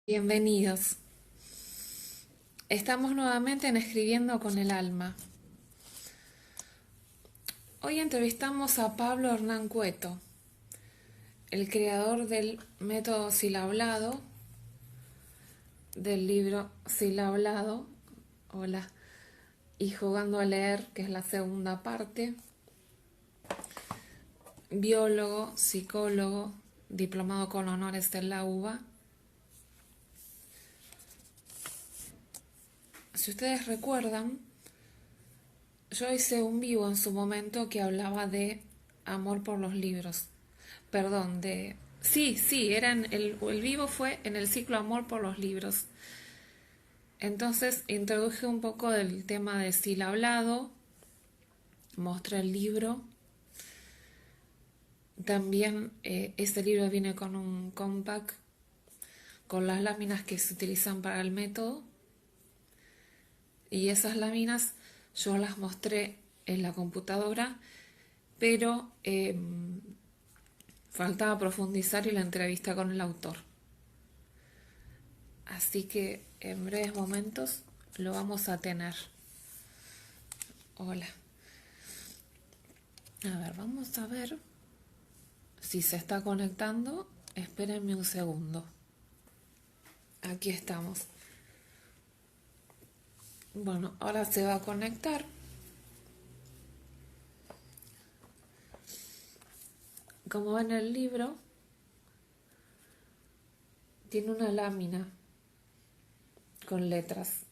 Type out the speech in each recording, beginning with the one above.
Bienvenidos. Estamos nuevamente en Escribiendo con el Alma. Hoy entrevistamos a Pablo Hernán Cueto, el creador del método Silablado, del libro Silablado, hola, y Jugando a leer, que es la segunda parte, biólogo, psicólogo, diplomado con honores de la UBA. Si ustedes recuerdan, yo hice un vivo en su momento que hablaba de amor por los libros. Perdón, de... Sí, el vivo fue en el ciclo Amor por los libros. Entonces introduje un poco del tema de estilo hablado, mostré el libro. También este libro viene con un compact con las láminas que se utilizan para el método. Y esas láminas yo las mostré en la computadora, pero faltaba profundizar y la entrevista con el autor. Así que en breves momentos lo vamos a tener. Hola. A ver, vamos a ver si se está conectando. Espérenme un segundo. Aquí estamos. Bueno, ahora se va a conectar. Como ven, el libro tiene una lámina con letras.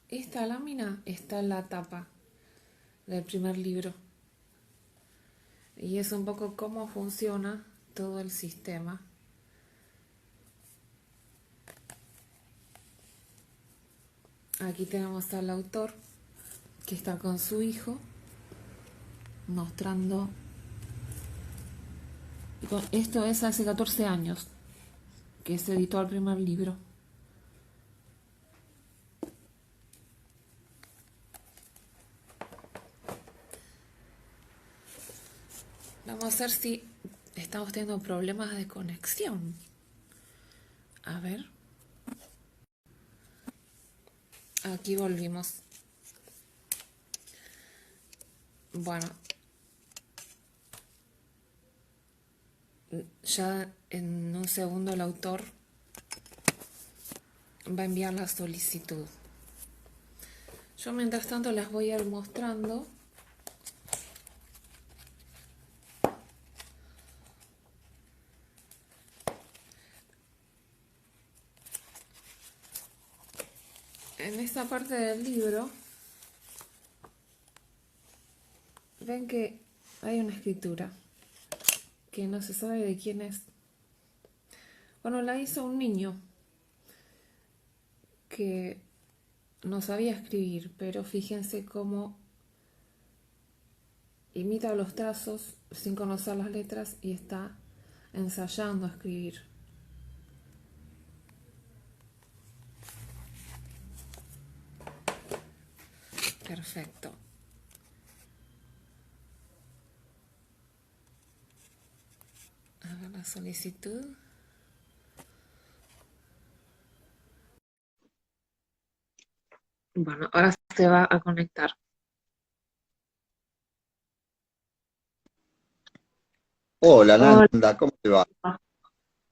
Esta lámina está en la tapa del primer libro. Y es un poco cómo funciona todo el sistema. Aquí tenemos al autor que está con su hijo mostrando. Esto es hace 14 años que se editó el primer libro. Vamos a ver si estamos teniendo problemas de conexión. A ver. Aquí volvimos. Bueno. Ya en un segundo el autor va a enviar la solicitud. Yo mientras tanto les voy a ir mostrando en esta parte del libro. Ven que hay una escritura que no se sabe de quién es. Bueno, la hizo un niño que no sabía escribir, pero fíjense cómo imita los trazos sin conocer las letras y está ensayando a escribir. Perfecto. A ver la solicitud. Bueno, ahora se va a conectar. Hola Hola, Nanda, ¿cómo te va?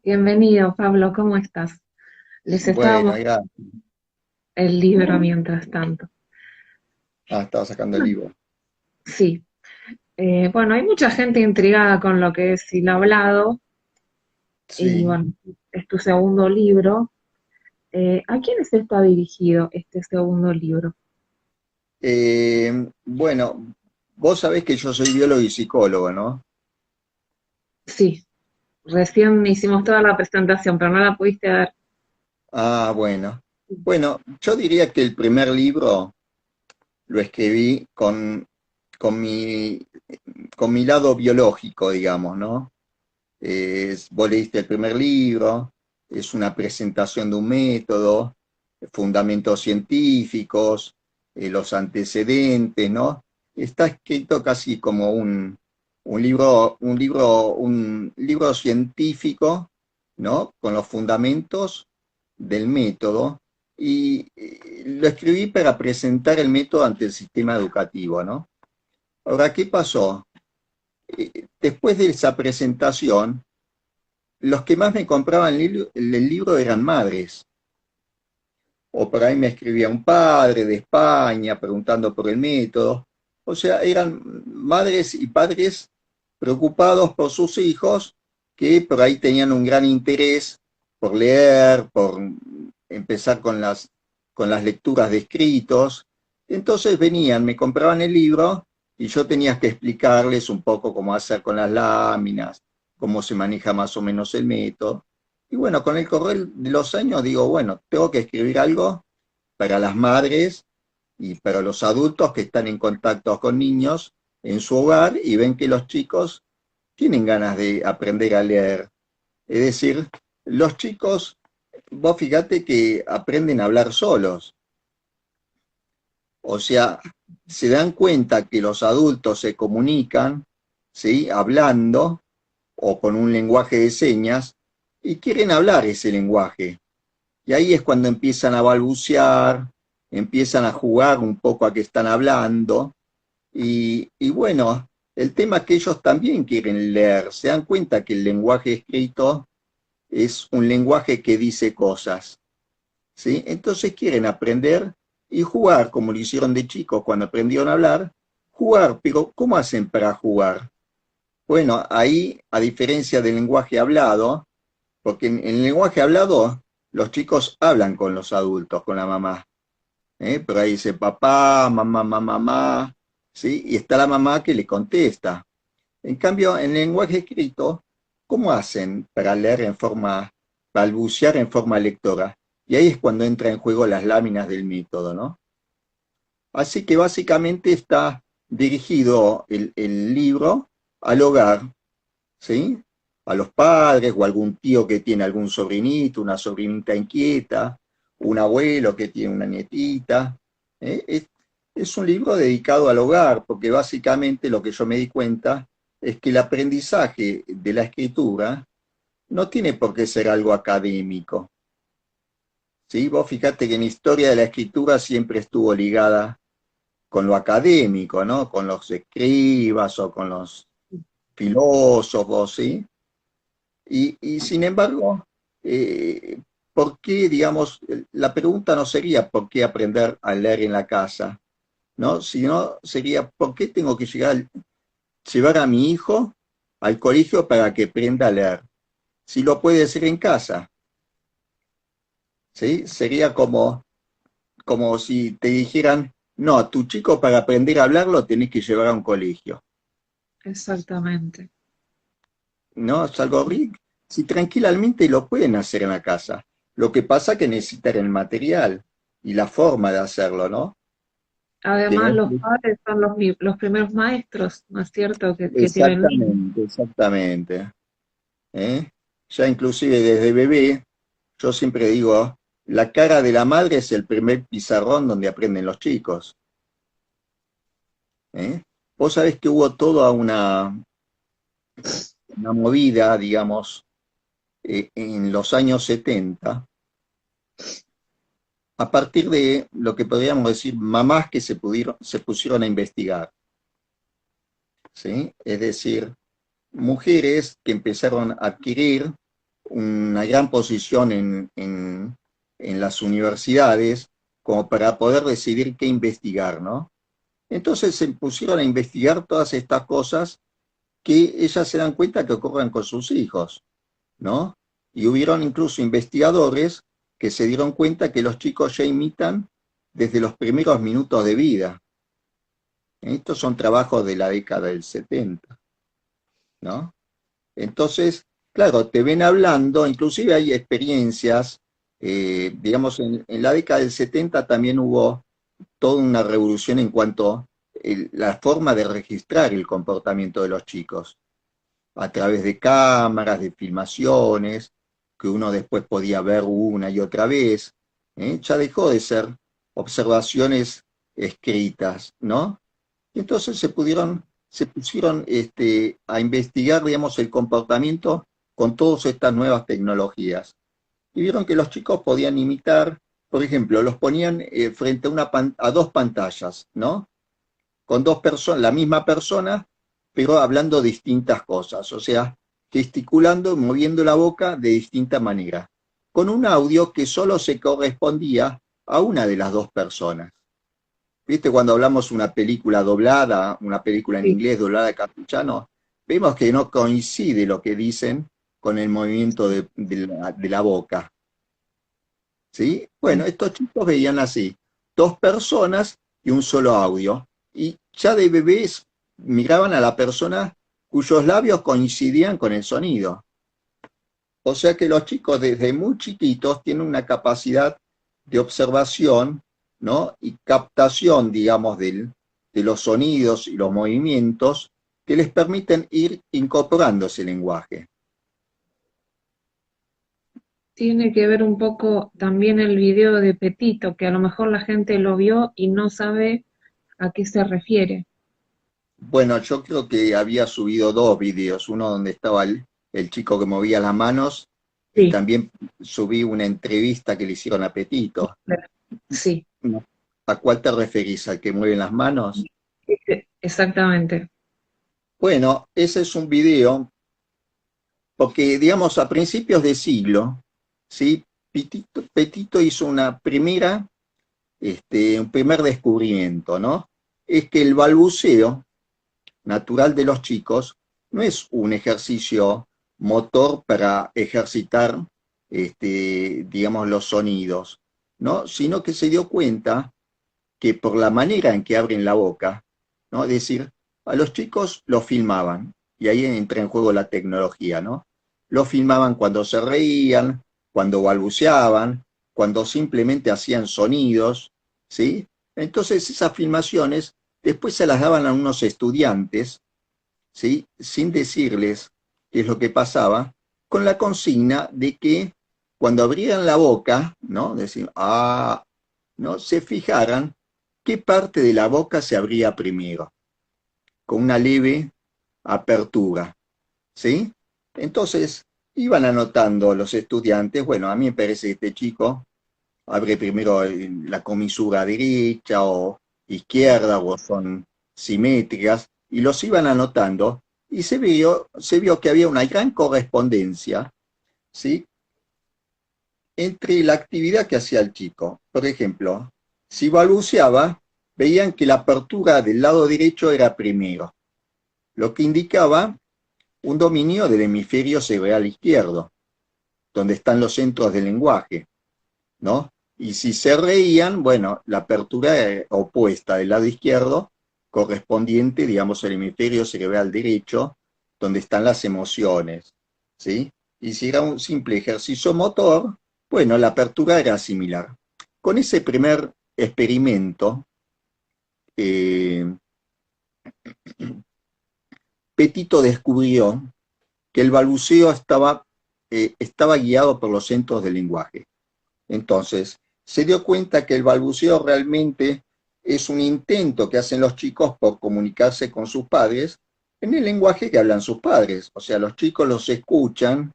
bienvenido Pablo, ¿cómo estás? Les estaba Bueno, mostrando ya el libro mientras tanto. estaba sacando el libro. Sí, bueno, hay mucha gente intrigada con lo que es el hablado y Sí. bueno, es tu segundo libro. ¿A quiénes está dirigido este segundo libro? Bueno, vos sabés que yo soy biólogo y psicólogo, ¿no? Sí, recién hicimos toda la presentación, pero no la pudiste ver. Ah, bueno. Bueno, yo diría que el primer libro lo escribí con mi, con mi lado biológico, digamos, ¿no? Vos leíste el primer libro, es una presentación de un método, fundamentos científicos, los antecedentes, ¿no? Está escrito casi como un libro científico ¿no? Con los fundamentos del método y lo escribí para presentar el método ante el sistema educativo, ¿no? Ahora, ¿qué pasó? Después de esa presentación, los que más me compraban el libro eran madres. O por ahí me escribía un padre de España preguntando por el método. O sea, eran madres y padres preocupados por sus hijos que por ahí tenían un gran interés por leer, por empezar con las lecturas de escritos. Entonces venían, me compraban el libro y yo tenía que explicarles un poco cómo hacer con las láminas, cómo se maneja más o menos el método. Y bueno, con el correr de los años digo, bueno, tengo que escribir algo para las madres y para los adultos que están en contacto con niños en su hogar y ven que los chicos tienen ganas de aprender a leer. Es decir, los chicos, vos fíjate que aprenden a hablar solos. O sea, se dan cuenta que los adultos se comunican, ¿sí? Hablando o con un lenguaje de señas y quieren hablar ese lenguaje. Y ahí es cuando empiezan a balbucear, empiezan a jugar un poco a que están hablando. Y bueno, el tema es que ellos también quieren leer. Se dan cuenta que el lenguaje escrito es un lenguaje que dice cosas, ¿sí? Entonces quieren aprender y jugar, como lo hicieron de chicos cuando aprendieron a hablar, jugar, pero ¿cómo hacen para jugar? Bueno, ahí, a diferencia del lenguaje hablado, porque en el lenguaje hablado los chicos hablan con los adultos, con la mamá, ¿eh? Pero ahí dice papá, mamá, mamá, mamá, ¿sí? Y está la mamá que le contesta. En cambio, en el lenguaje escrito, ¿cómo hacen para leer en forma, balbucear en forma lectora? Y ahí es cuando entra en juego las láminas del método, ¿no? Así que básicamente está dirigido el libro al hogar, ¿sí? A los padres o algún tío que tiene algún sobrinito, una sobrinita inquieta, un abuelo que tiene una nietita. ¿Eh? Es un libro dedicado al hogar, porque básicamente lo que yo me di cuenta es que el aprendizaje de la escritura no tiene por qué ser algo académico. ¿Sí? Vos fíjate que en la historia de la escritura siempre estuvo ligada con lo académico, ¿no? Con los escribas o con los filósofos, ¿sí? Y sin embargo, ¿por qué, digamos, la pregunta no sería por qué aprender a leer en la casa, ¿no? Sino sería por qué tengo que llevar a mi hijo al colegio para que aprenda a leer, si lo puede hacer en casa, ¿sí? Sería como si te dijeran, no, a tu chico para aprender a hablar lo tenés que llevar a un colegio, Exactamente. ¿no? Es algo horrible. Si tranquilamente lo pueden hacer en la casa. Lo que pasa es que necesitan el material y la forma de hacerlo, ¿no? Que no Además, es los padres son los primeros maestros, ¿no es cierto?, que tiene el niño. exactamente, exactamente. ¿Eh? Ya inclusive desde bebé, yo siempre digo, la cara de la madre es el primer pizarrón donde aprenden los chicos. ¿Eh? Vos sabés que hubo toda una movida, digamos, en los años 70 a partir de lo que podríamos decir mamás que se pusieron a investigar, ¿sí? Es decir, mujeres que empezaron a adquirir una gran posición en las universidades como para poder decidir qué investigar, ¿no? Entonces se pusieron a investigar todas estas cosas que ellas se dan cuenta que ocurren con sus hijos, ¿no? Y hubieron incluso investigadores que se dieron cuenta que los chicos ya imitan desde los primeros minutos de vida. Estos son trabajos de la década del 70, ¿no? Entonces, claro, te ven hablando, inclusive hay experiencias, digamos, en la década del 70 también hubo toda una revolución en cuanto a la forma de registrar el comportamiento de los chicos, a través de cámaras, de filmaciones, que uno después podía ver una y otra vez. Ya dejó de ser observaciones escritas, ¿no? Y entonces se pusieron a investigar, digamos, el comportamiento con todas estas nuevas tecnologías. Y vieron que los chicos podían imitar, por ejemplo, los ponían frente a, a dos pantallas, ¿no? Con dos personas, la misma persona, pero hablando distintas cosas, o sea, gesticulando, moviendo la boca de distinta manera, con un audio que solo se correspondía a una de las dos personas. ¿Viste cuando hablamos una película doblada, una película en Sí, inglés doblada a castellano? Vemos que no coincide lo que dicen con el movimiento de la boca, ¿sí? Bueno, sí. estos chicos veían así, dos personas y un solo audio, y ya de bebés miraban a la persona cuyos labios coincidían con el sonido. O sea que los chicos desde muy chiquitos tienen una capacidad de observación, ¿no? Y captación, digamos, de los sonidos y los movimientos que les permiten ir incorporando ese lenguaje. Tiene que ver un poco también el video de Petito, que a lo mejor la gente lo vio y no sabe a qué se refiere. Bueno, yo creo que había subido dos videos, uno donde estaba el chico que movía las manos y Sí, también subí una entrevista que le hicieron a Petito. sí, ¿A cuál te referís? ¿Al que mueve las manos? exactamente. Bueno, ese es un video porque, digamos, a principios de siglo, ¿sí? Petito hizo un primer descubrimiento, ¿no? Es que el balbuceo natural de los chicos no es un ejercicio motor para ejercitar, digamos, los sonidos, ¿no? Sino que se dio cuenta que por la manera en que abren la boca, ¿no? Es decir, a los chicos los filmaban, y ahí entra en juego la tecnología, ¿no? Los filmaban cuando se reían, cuando balbuceaban, cuando simplemente hacían sonidos, ¿sí? Entonces esas filmaciones después se las daban a unos estudiantes, ¿sí? Sin decirles qué es lo que pasaba, con la consigna de que cuando abrieran la boca, ¿no? Decir, ah, ¿no? Se fijaran qué parte de la boca se abría primero, con una leve apertura, ¿sí? Entonces, iban anotando los estudiantes, bueno, a mí me parece que este chico abre primero la comisura derecha o izquierda, o son simétricas, y los iban anotando, y se vio que había una gran correspondencia, ¿sí? Entre la actividad que hacía el chico. Por ejemplo, si balbuceaba, veían que la apertura del lado derecho era primero, lo que indicaba un dominio del hemisferio cerebral izquierdo, donde están los centros del lenguaje, ¿no? Y si se reían, bueno, la apertura era opuesta del lado izquierdo, correspondiente, digamos, al hemisferio cerebral derecho, donde están las emociones, ¿sí? Y si era un simple ejercicio motor, bueno, la apertura era similar. Con ese primer experimento, eh, Petito descubrió que el balbuceo estaba guiado por los centros del lenguaje. Entonces, se dio cuenta que el balbuceo realmente es un intento que hacen los chicos por comunicarse con sus padres en el lenguaje que hablan sus padres. O sea, los chicos los escuchan,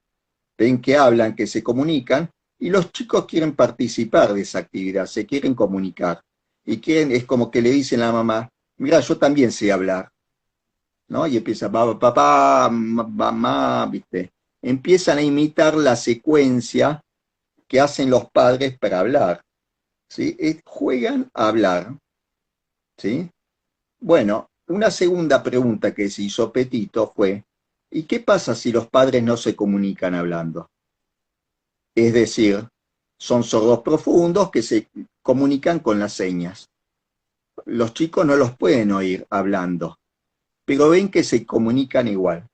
ven que hablan, que se comunican, y los chicos quieren participar de esa actividad, se quieren comunicar. Y quieren, es como que le dicen a la mamá, mira, yo también sé hablar, ¿no? Y empieza, papá, mamá, ¿viste? Empiezan a imitar la secuencia que hacen los padres para hablar, ¿sí? Juegan a hablar, ¿sí? Bueno, una segunda pregunta que se hizo Petito fue, ¿y qué pasa si los padres no se comunican hablando? Es decir, son sordos profundos que se comunican con las señas. Los chicos no los pueden oír hablando, pero ven que se comunican igual,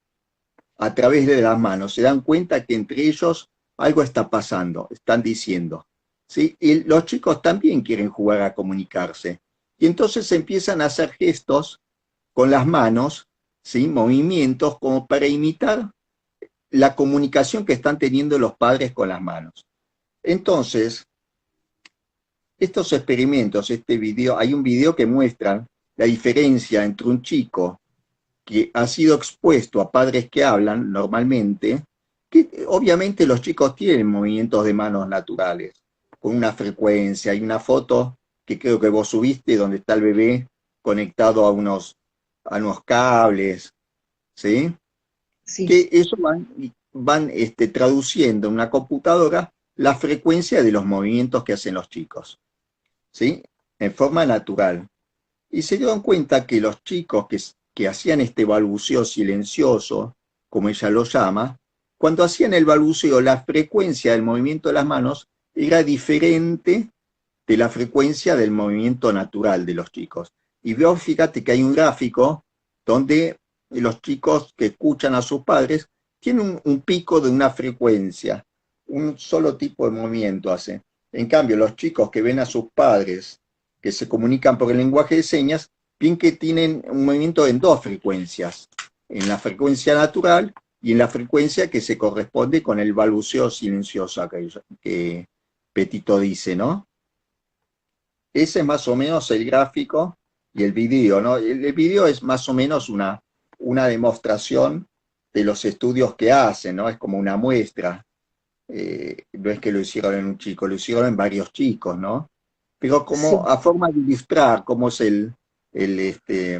a través de las manos. Se dan cuenta que entre ellos algo está pasando, están diciendo, ¿sí? Y los chicos también quieren jugar a comunicarse. Y entonces empiezan a hacer gestos con las manos, ¿sí? Movimientos como para imitar la comunicación que están teniendo los padres con las manos. Entonces, estos experimentos, este video, hay un video que muestra la diferencia entre un chico que ha sido expuesto a padres que hablan normalmente que obviamente los chicos tienen movimientos de manos naturales, con una frecuencia. Hay una foto que creo que vos subiste donde está el bebé conectado a unos cables, ¿sí? Sí, Que eso van traduciendo en una computadora la frecuencia de los movimientos que hacen los chicos, ¿sí? En forma natural. Y se dieron cuenta que los chicos que hacían este balbuceo silencioso, como ella lo llama, cuando hacían el balbuceo, la frecuencia del movimiento de las manos era diferente de la frecuencia del movimiento natural de los chicos. Y veo, fíjate que hay un gráfico donde los chicos que escuchan a sus padres tienen un pico de una frecuencia, un solo tipo de movimiento hace. En cambio, los chicos que ven a sus padres que se comunican por el lenguaje de señas, bien que tienen un movimiento en dos frecuencias, en la frecuencia natural y en la frecuencia que se corresponde con el balbuceo silencioso que Petito dice, ¿no? Ese es más o menos el gráfico y el video, ¿no? El video es más o menos una demostración de los estudios que hacen, ¿no? Es como una muestra. No es que lo hicieron en un chico, lo hicieron en varios chicos, ¿no? Pero como sí. a forma de ilustrar cómo es el, este,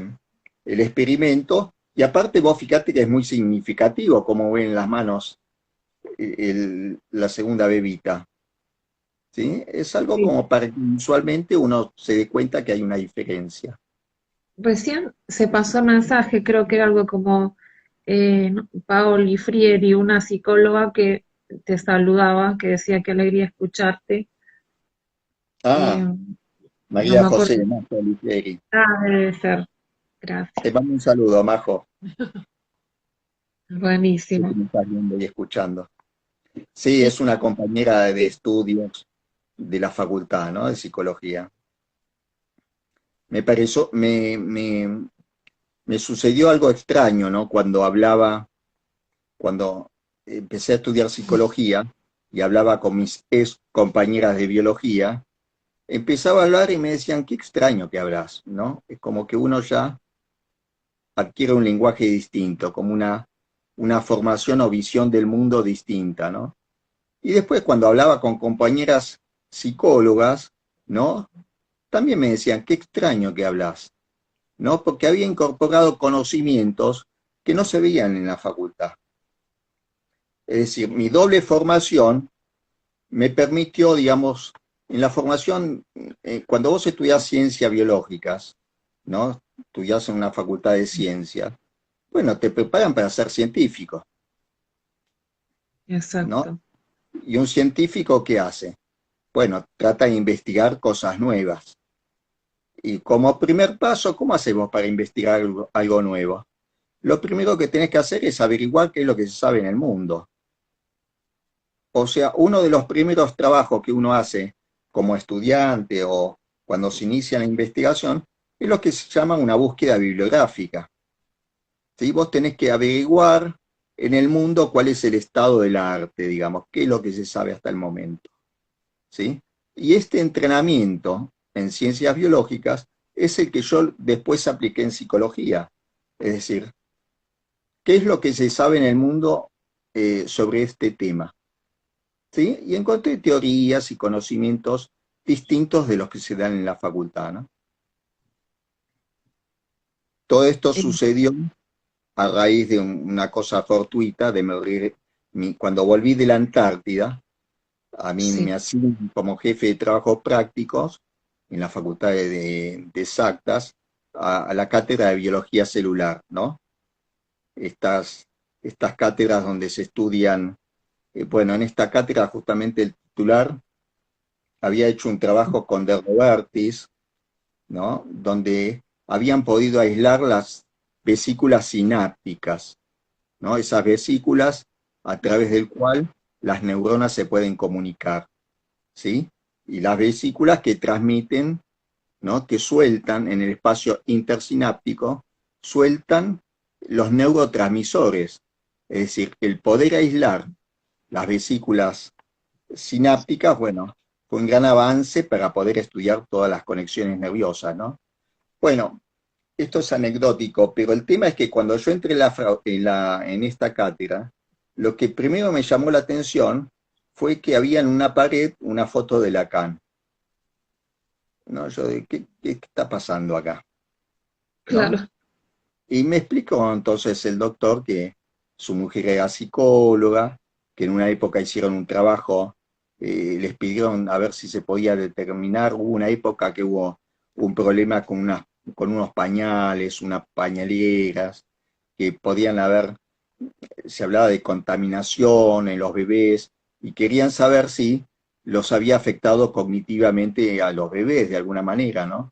el experimento, y aparte vos fíjate que es muy significativo cómo ven las manos la segunda bebita, ¿sí? Es algo Sí. como para que usualmente uno se dé cuenta que hay una diferencia. Recién se pasó mensaje, creo que era algo como no, Paoli Frieri, una psicóloga que te saludaba, que decía que alegría escucharte. Eh, Ah, no María me acuerdo. José Majo Oliveri. Ah, debe ser. Gracias. Te mando un saludo, Majo, sé que Buenísimo. me estás viendo y escuchando. Sí, Sí, es una compañera de estudios de la facultad, ¿no? De psicología. Me pareció, me sucedió algo extraño, ¿no? Cuando empecé a estudiar psicología y hablaba con mis ex compañeras de biología, empezaba a hablar y me decían, qué extraño que hablas, ¿no? Es como que uno ya adquiere un lenguaje distinto, como una formación o visión del mundo distinta, ¿no? Y después cuando hablaba con compañeras psicólogas, ¿no? También me decían, qué extraño que hablas, ¿no? Porque había incorporado conocimientos que no se veían en la facultad. Es decir, mi doble formación me permitió, digamos, en la formación, cuando vos estudiás ciencias biológicas, ¿no? Estudiás en una facultad de ciencia, bueno, te preparan para ser científico, ¿no? exacto. Y un científico, ¿qué hace? Bueno, trata de investigar cosas nuevas. Y como primer paso, ¿cómo hacemos para investigar algo nuevo? Lo primero que tenés que hacer es averiguar qué es lo que se sabe en el mundo. O sea, uno de los primeros trabajos que uno hace como estudiante o cuando se inicia la investigación es lo que se llama una búsqueda bibliográfica. ¿Sí? Vos tenés que averiguar en el mundo cuál es el estado del arte, digamos, qué es lo que se sabe hasta el momento. ¿Sí? Y este entrenamiento en ciencias biológicas es el que yo después apliqué en psicología. Es decir, ¿qué es lo que se sabe en el mundo sobre este tema? ¿Sí? Y encontré teorías y conocimientos distintos de los que se dan en la facultad, ¿no? Todo esto Eh, sucedió a raíz de una cosa fortuita, cuando volví de la Antártida, a mí me sí, asignan como jefe de trabajos prácticos en la Facultad de Exactas a la cátedra de biología celular, ¿no? Estas, estas cátedras donde se estudian, bueno, en esta cátedra justamente el titular había hecho un trabajo con De Robertis, ¿no? Donde habían podido aislar las vesículas sinápticas, ¿no? Esas vesículas a través del cual las neuronas se pueden comunicar, ¿sí? Y las vesículas que transmiten, ¿no? Que sueltan en el espacio intersináptico, sueltan los neurotransmisores, es decir, el poder aislar las vesículas sinápticas, bueno, fue un gran avance para poder estudiar todas las conexiones nerviosas, ¿no? Bueno, esto es anecdótico, pero el tema es que cuando yo entré en esta cátedra, lo que primero me llamó la atención fue que había en una pared una foto de Lacan. ¿No? Yo de, ¿qué está pasando acá? ¿No? Claro, Y me explicó entonces el doctor que su mujer era psicóloga, que en una época hicieron un trabajo, les pidieron a ver si se podía determinar, hubo una época que hubo un problema con unos pañales, unas pañaleras, que podían haber, se hablaba de contaminación en los bebés, y querían saber si los había afectado cognitivamente a los bebés de alguna manera, ¿no?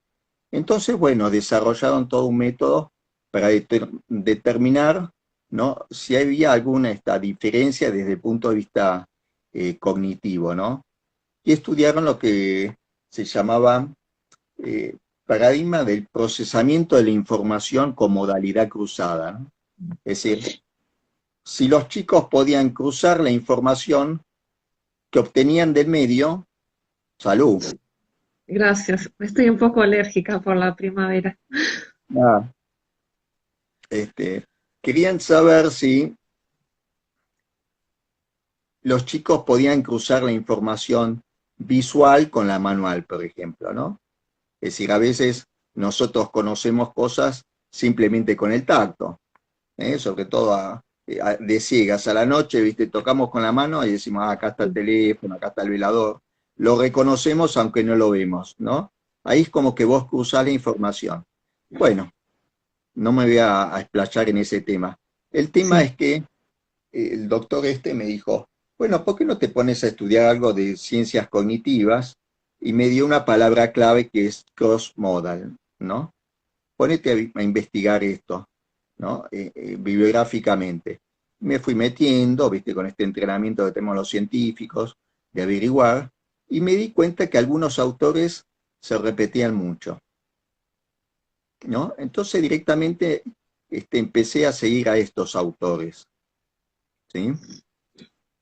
Entonces, bueno, desarrollaron todo un método para determinar, ¿no? Si había alguna diferencia desde el punto de vista cognitivo, ¿no? Y estudiaron lo que se llamaba eh, paradigma del procesamiento de la información con modalidad cruzada, ¿no? Es decir, si los chicos podían cruzar la información que obtenían del medio, salud. gracias. Estoy un poco alérgica por la primavera. Ah, querían saber si los chicos podían cruzar la información visual con la manual, por ejemplo, ¿no? Es decir, a veces nosotros conocemos cosas simplemente con el tacto, ¿eh? Sobre todo de ciegas a la noche, ¿viste? Tocamos con la mano y decimos, ah, acá está el teléfono, acá está el velador. Lo reconocemos aunque no lo vemos, ¿no? Ahí es como que vos cruzás la información. Bueno, no me voy a explayar en ese tema. El tema Sí, es que el doctor me dijo, bueno, ¿por qué no te pones a estudiar algo de ciencias cognitivas? Y me dio una palabra clave que es cross-modal, ¿no? Ponete a investigar esto, ¿no? Bibliográficamente. Me fui metiendo, viste, con este entrenamiento que tenemos los científicos, de averiguar, y me di cuenta que algunos autores se repetían mucho, ¿no? Entonces directamente empecé a seguir a estos autores, ¿sí?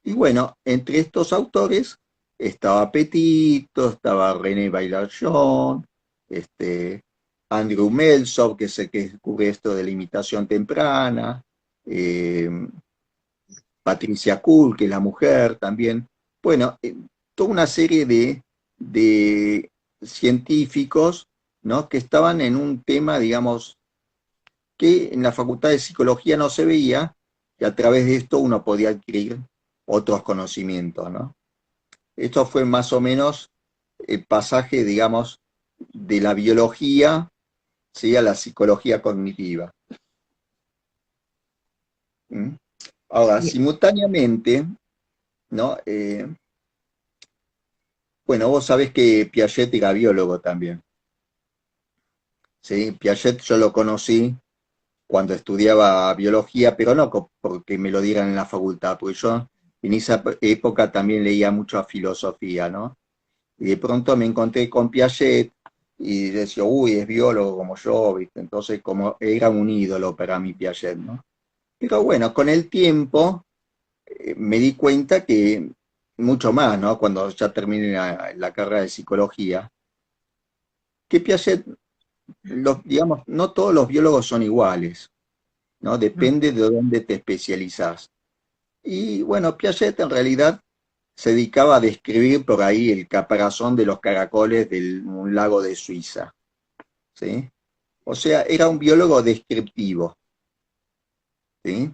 Y bueno, entre estos autores estaba Petito, estaba René Baillargeon, este, Andrew Meltzoff, que es el que descubre esto de la imitación temprana, eh, Patricia Kuhl, que es la mujer también. Bueno, toda una serie de científicos, ¿no? Que estaban en un tema, digamos, que en la Facultad de Psicología no se veía, y a través de esto uno podía adquirir otros conocimientos, ¿no? Esto fue más o menos el pasaje, digamos, de la biología, ¿sí? A la psicología cognitiva. ¿Mm? Ahora, bien. simultáneamente, ¿no? Bueno, vos sabés que Piaget era biólogo también, ¿sí? Piaget yo lo conocí cuando estudiaba biología, pero no porque me lo dieran en la facultad, porque yo en esa época también leía mucho a filosofía, ¿no? Y de pronto me encontré con Piaget y decía, uy, es biólogo como yo, ¿viste? Entonces como era un ídolo para mí Piaget, ¿no? Pero bueno, con el tiempo me di cuenta que mucho más, ¿no? Cuando ya terminé la carrera de psicología, que Piaget, digamos, no todos los biólogos son iguales, ¿no? No, Depende de dónde te especializás. Y bueno, Piaget en realidad se dedicaba a describir por ahí el caparazón de los caracoles de un lago de Suiza, ¿sí? O sea, era un biólogo descriptivo, ¿sí?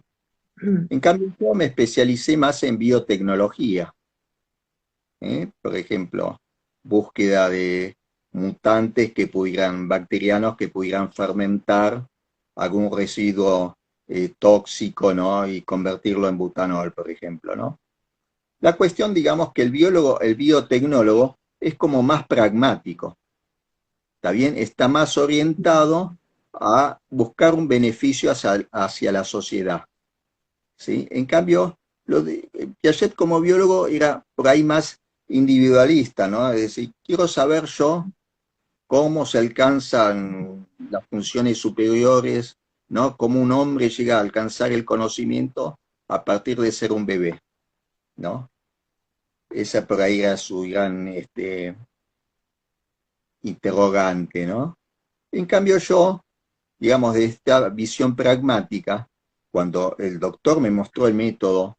mm, En cambio, yo me especialicé más en biotecnología, ¿eh? Por ejemplo, búsqueda de mutantes que pudieran, bacterianos que pudieran fermentar algún residuo tóxico, ¿no? Y convertirlo en butanol, por ejemplo, ¿no? La cuestión, digamos, que el biólogo, el biotecnólogo, es como más pragmático, ¿está bien? Está más orientado a buscar un beneficio hacia la sociedad, ¿sí? En cambio, Piaget como biólogo era por ahí más individualista, ¿no? Es decir, quiero saber yo cómo se alcanzan las funciones superiores, ¿no? Cómo un hombre llega a alcanzar el conocimiento a partir de ser un bebé, ¿no? Esa por ahí era su gran interrogante, ¿no? En cambio yo, digamos, de esta visión pragmática, cuando el doctor me mostró el método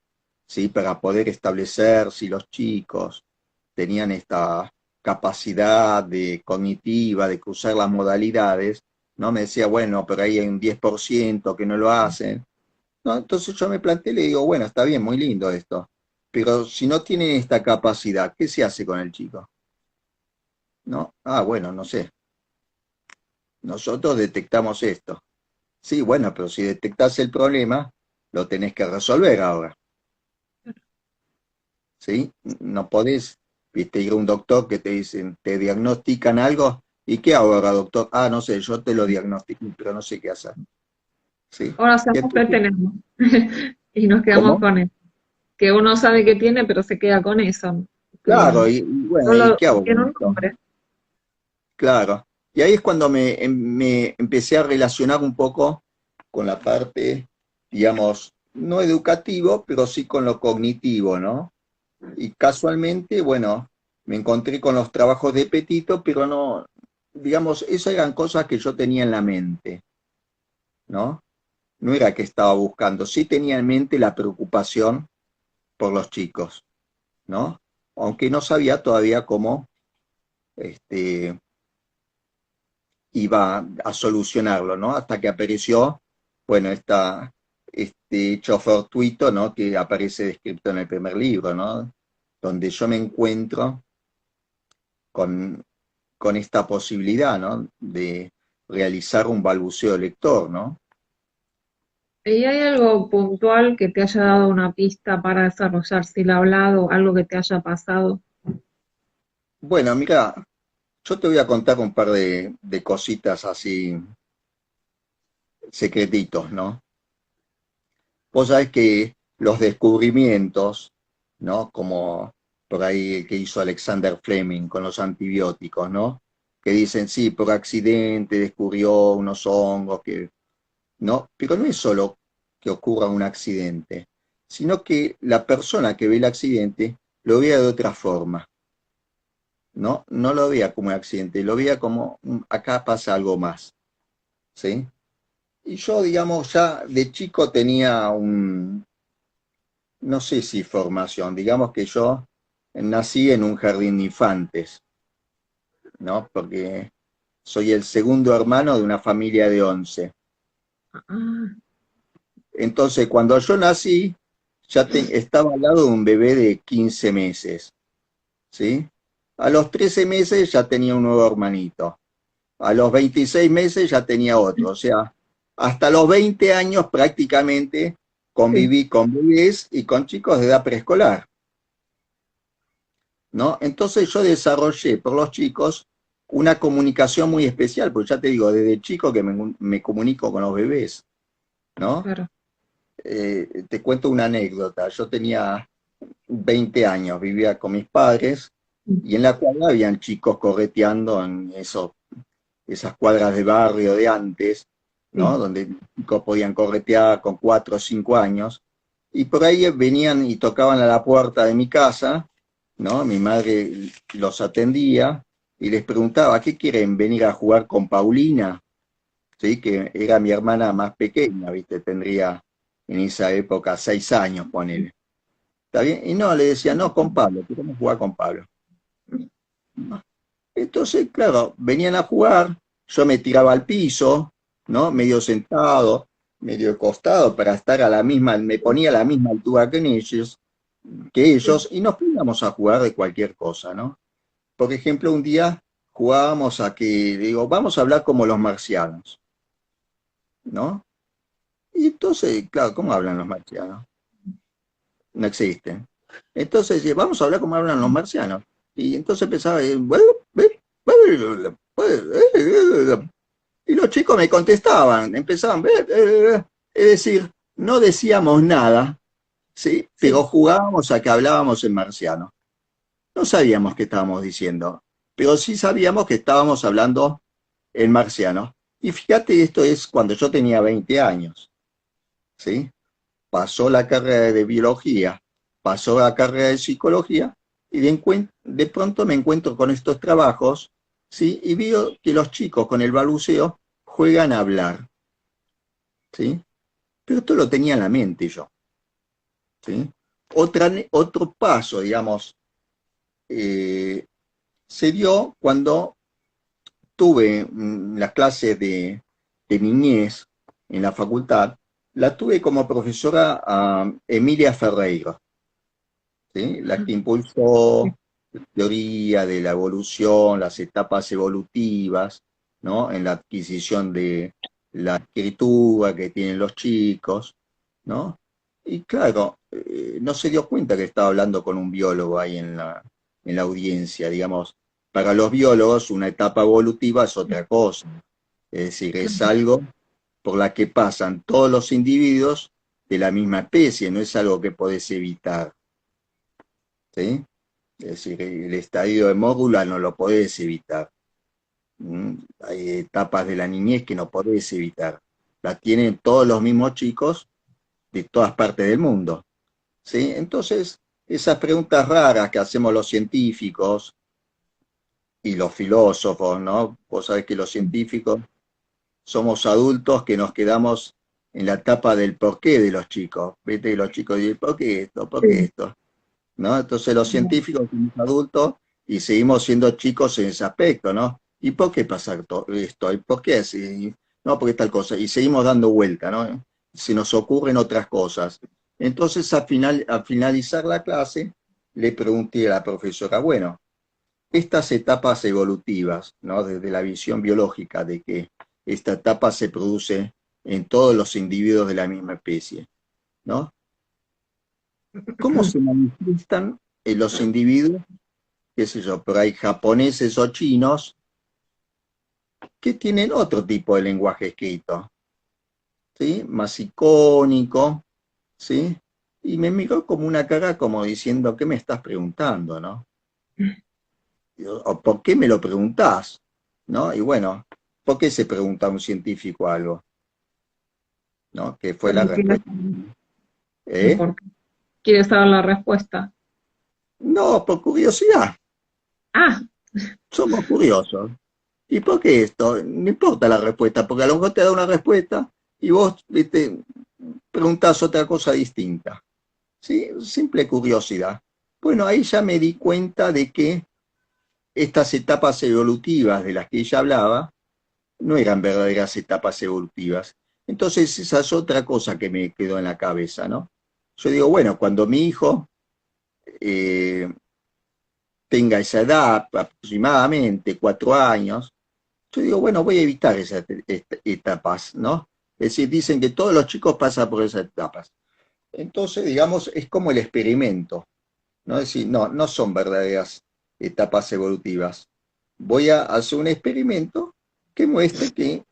¿sí? Para poder establecer si los chicos tenían esta capacidad de cognitiva, de cruzar las modalidades, ¿no? Me decía, bueno, pero hay un 10% que no lo hacen, ¿no? Entonces yo me planteé y le digo, bueno, está bien, muy lindo esto, pero si no tienen esta capacidad, ¿qué se hace con el chico? ¿No? Ah, bueno, no sé, nosotros detectamos esto. Sí, bueno, pero si detectás el problema, lo tenés que resolver ahora, ¿sí? No podés, viste, ir a un doctor que te dicen, te diagnostican algo, ¿y qué hago ahora, doctor? Ah, no sé, yo te lo diagnostico, pero no sé qué hacer, ¿sí? Ahora Y hacemos que entonces, tenemos y nos quedamos ¿cómo? con eso. Que uno sabe que tiene, pero se queda con eso. Que Claro, y bueno, no ¿y lo qué hago tiene con un esto? nombre. Claro. Y ahí es cuando me empecé a relacionar un poco con la parte, digamos, no educativo, pero sí con lo cognitivo, ¿no? Y casualmente, bueno, me encontré con los trabajos de Petito, pero no, digamos, esas eran cosas que yo tenía en la mente, ¿no? No era que estaba buscando, sí tenía en mente la preocupación por los chicos, ¿no? Aunque no sabía todavía cómo este, iba a solucionarlo, ¿no? Hasta que apareció, bueno, este hecho fortuito, ¿no? Que aparece descrito en el primer libro, ¿no? Donde yo me encuentro con, con esta posibilidad, ¿no? De realizar un balbuceo lector, ¿no? ¿Y hay algo puntual que te haya dado una pista para desarrollar si lo hablado, algo que te haya pasado? Bueno, mira, yo te voy a contar un par de cositas así, secretitos, ¿no? Vos sabés que los descubrimientos, ¿no? Como por ahí el que hizo Alexander Fleming con los antibióticos, ¿no? Que dicen, sí, por accidente descubrió unos hongos que, ¿no? Pero no es solo que ocurra un accidente, sino que la persona que ve el accidente lo vea de otra forma, ¿no? No lo vea como un accidente, lo vea como, acá pasa algo más, ¿sí? Y yo, digamos, ya de chico tenía no sé si formación, digamos que yo nací en un jardín de infantes, ¿no? Porque soy el segundo hermano de una familia de 11. Ah, Entonces, cuando yo nací, estaba al lado de un bebé de 15 meses, ¿sí? A los 13 meses ya tenía un nuevo hermanito. A los 26 meses ya tenía otro. O sea, hasta los 20 años prácticamente sí, conviví con bebés y con chicos de edad preescolar. ¿No? Entonces yo desarrollé por los chicos una comunicación muy especial, porque ya te digo, desde chico que me comunico con los bebés, ¿no? claro. Te cuento una anécdota. Yo tenía 20 años, vivía con mis padres y en la cuadra habían chicos correteando en esas cuadras de barrio de antes, ¿no? Sí, Donde chicos podían corretear con 4 o 5 años. Y por ahí venían y tocaban a la puerta de mi casa, ¿no? Mi madre los atendía y les preguntaba, ¿qué quieren venir a jugar con Paulina? ¿Sí? Que era mi hermana más pequeña, ¿viste? Tendría en esa época 6 años, ponele. ¿Está bien? Y no, le decía, no, con Pablo, queremos jugar con Pablo. ¿No? Entonces, claro, venían a jugar, yo me tiraba al piso, ¿no? Medio sentado, medio de costado para estar a la misma, me ponía a la misma altura que sí. ellos, y nos poníamos a jugar de cualquier cosa, ¿no? Por ejemplo, un día jugábamos a que, digo, vamos a hablar como los marcianos, ¿no? Y entonces, claro, ¿cómo hablan los marcianos? No existen. Entonces, vamos a hablar como hablan los marcianos. Y entonces empezaba, y los chicos me contestaban, empezaban, es decir, no decíamos nada, ¿sí? Pero Sí, jugábamos a que hablábamos en marciano. No sabíamos qué estábamos diciendo, pero sí sabíamos que estábamos hablando en marciano. Y fíjate, esto es cuando yo tenía 20 años, ¿sí? Pasó la carrera de biología, pasó la carrera de psicología, y de pronto me encuentro con estos trabajos, ¿sí? Y veo que los chicos con el balbuceo juegan a hablar, ¿sí? Pero esto lo tenía en la mente yo, ¿sí? otro paso, digamos, se dio cuando tuve la clase de niñez en la facultad, la tuve como profesora a Emilia Ferreira, ¿sí? La que impulsó la teoría de la evolución, las etapas evolutivas, ¿no? En la adquisición de la escritura que tienen los chicos, ¿no? Y claro, no se dio cuenta que estaba hablando con un biólogo ahí en la audiencia, digamos. Para los biólogos, una etapa evolutiva es otra cosa. Es decir, es algo por la que pasan todos los individuos de la misma especie, no es algo que podés evitar, ¿sí? Es decir, el estadio de módula no lo podés evitar. Hay etapas de la niñez que no podés evitar. Las tienen todos los mismos chicos de todas partes del mundo, ¿sí? Entonces, esas preguntas raras que hacemos los científicos y los filósofos, ¿no? Vos sabés que los científicos somos adultos que nos quedamos en la etapa del porqué de los chicos. ¿Viste? Y los chicos dicen, ¿por qué esto? ¿Por qué Sí. esto? ¿No? Entonces los científicos somos adultos y seguimos siendo chicos en ese aspecto, ¿no? ¿Y por qué pasa esto? ¿Y por qué así? No, porque tal cosa. Y seguimos dando vuelta, ¿no? Se nos ocurren otras cosas. Entonces, al finalizar la clase, le pregunté a la profesora, bueno, estas etapas evolutivas, ¿no? Desde la visión biológica de que esta etapa se produce en todos los individuos de la misma especie, ¿no? ¿Cómo se manifiestan en los individuos, qué sé yo, por ahí japoneses o chinos, que tienen otro tipo de lenguaje escrito, ¿sí? Más icónico, ¿sí? Y me miró como una cara como diciendo, ¿qué me estás preguntando, no? O ¿por qué me lo preguntás? ¿No? Y bueno, ¿por qué se pregunta a un científico algo? ¿No? Que fue la Porque quiere respuesta. ¿Eh? porque quiere saber la respuesta. No, por curiosidad. Ah, Somos curiosos. ¿Y por qué esto? No importa la respuesta, porque a lo mejor te da una respuesta y vos, viste, preguntás otra cosa distinta. ¿Sí? Simple curiosidad. Bueno, ahí ya me di cuenta de que estas etapas evolutivas de las que ella hablaba no eran verdaderas etapas evolutivas. Entonces esa es otra cosa que me quedó en la cabeza, ¿no? Yo digo, bueno, cuando mi hijo eh, tenga esa edad, aproximadamente 4 años, yo digo, bueno, voy a evitar esas etapas, ¿no? Es decir, dicen que todos los chicos pasan por esas etapas. Entonces, digamos, es como el experimento, ¿no? Es decir, no, no son verdaderas etapas evolutivas. Voy a hacer un experimento que muestre que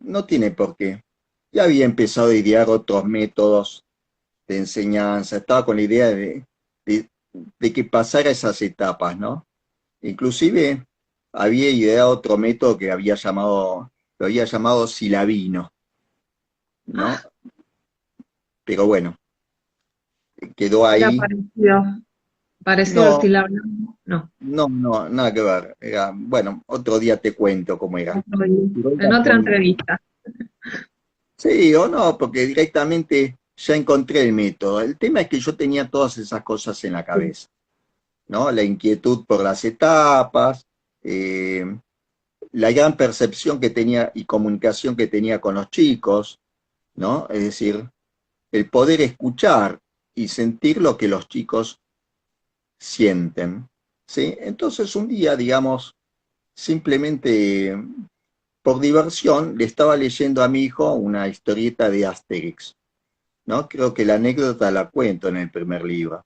no tiene por qué. Ya había empezado a idear otros métodos de enseñanza, estaba con la idea de, de que pasara esas etapas, ¿no? Inclusive había ideado otro método que lo había llamado silabino, ¿no? ah, Pero bueno, quedó era ahí. parecido al No, sílabo. No, no, nada que ver. Era, bueno, otro día te cuento cómo era. Pero en era otra entrevista. sí o no, porque directamente ya encontré el método. El tema es que yo tenía todas esas cosas en la Sí, cabeza, ¿no? La inquietud por las etapas, eh, la gran percepción que tenía y comunicación que tenía con los chicos, ¿no? Es decir, el poder escuchar y sentir lo que los chicos sienten, ¿sí? Entonces un día, digamos, simplemente por diversión, le estaba leyendo a mi hijo una historieta de Asterix, ¿no? Creo que la anécdota la cuento en el primer libro,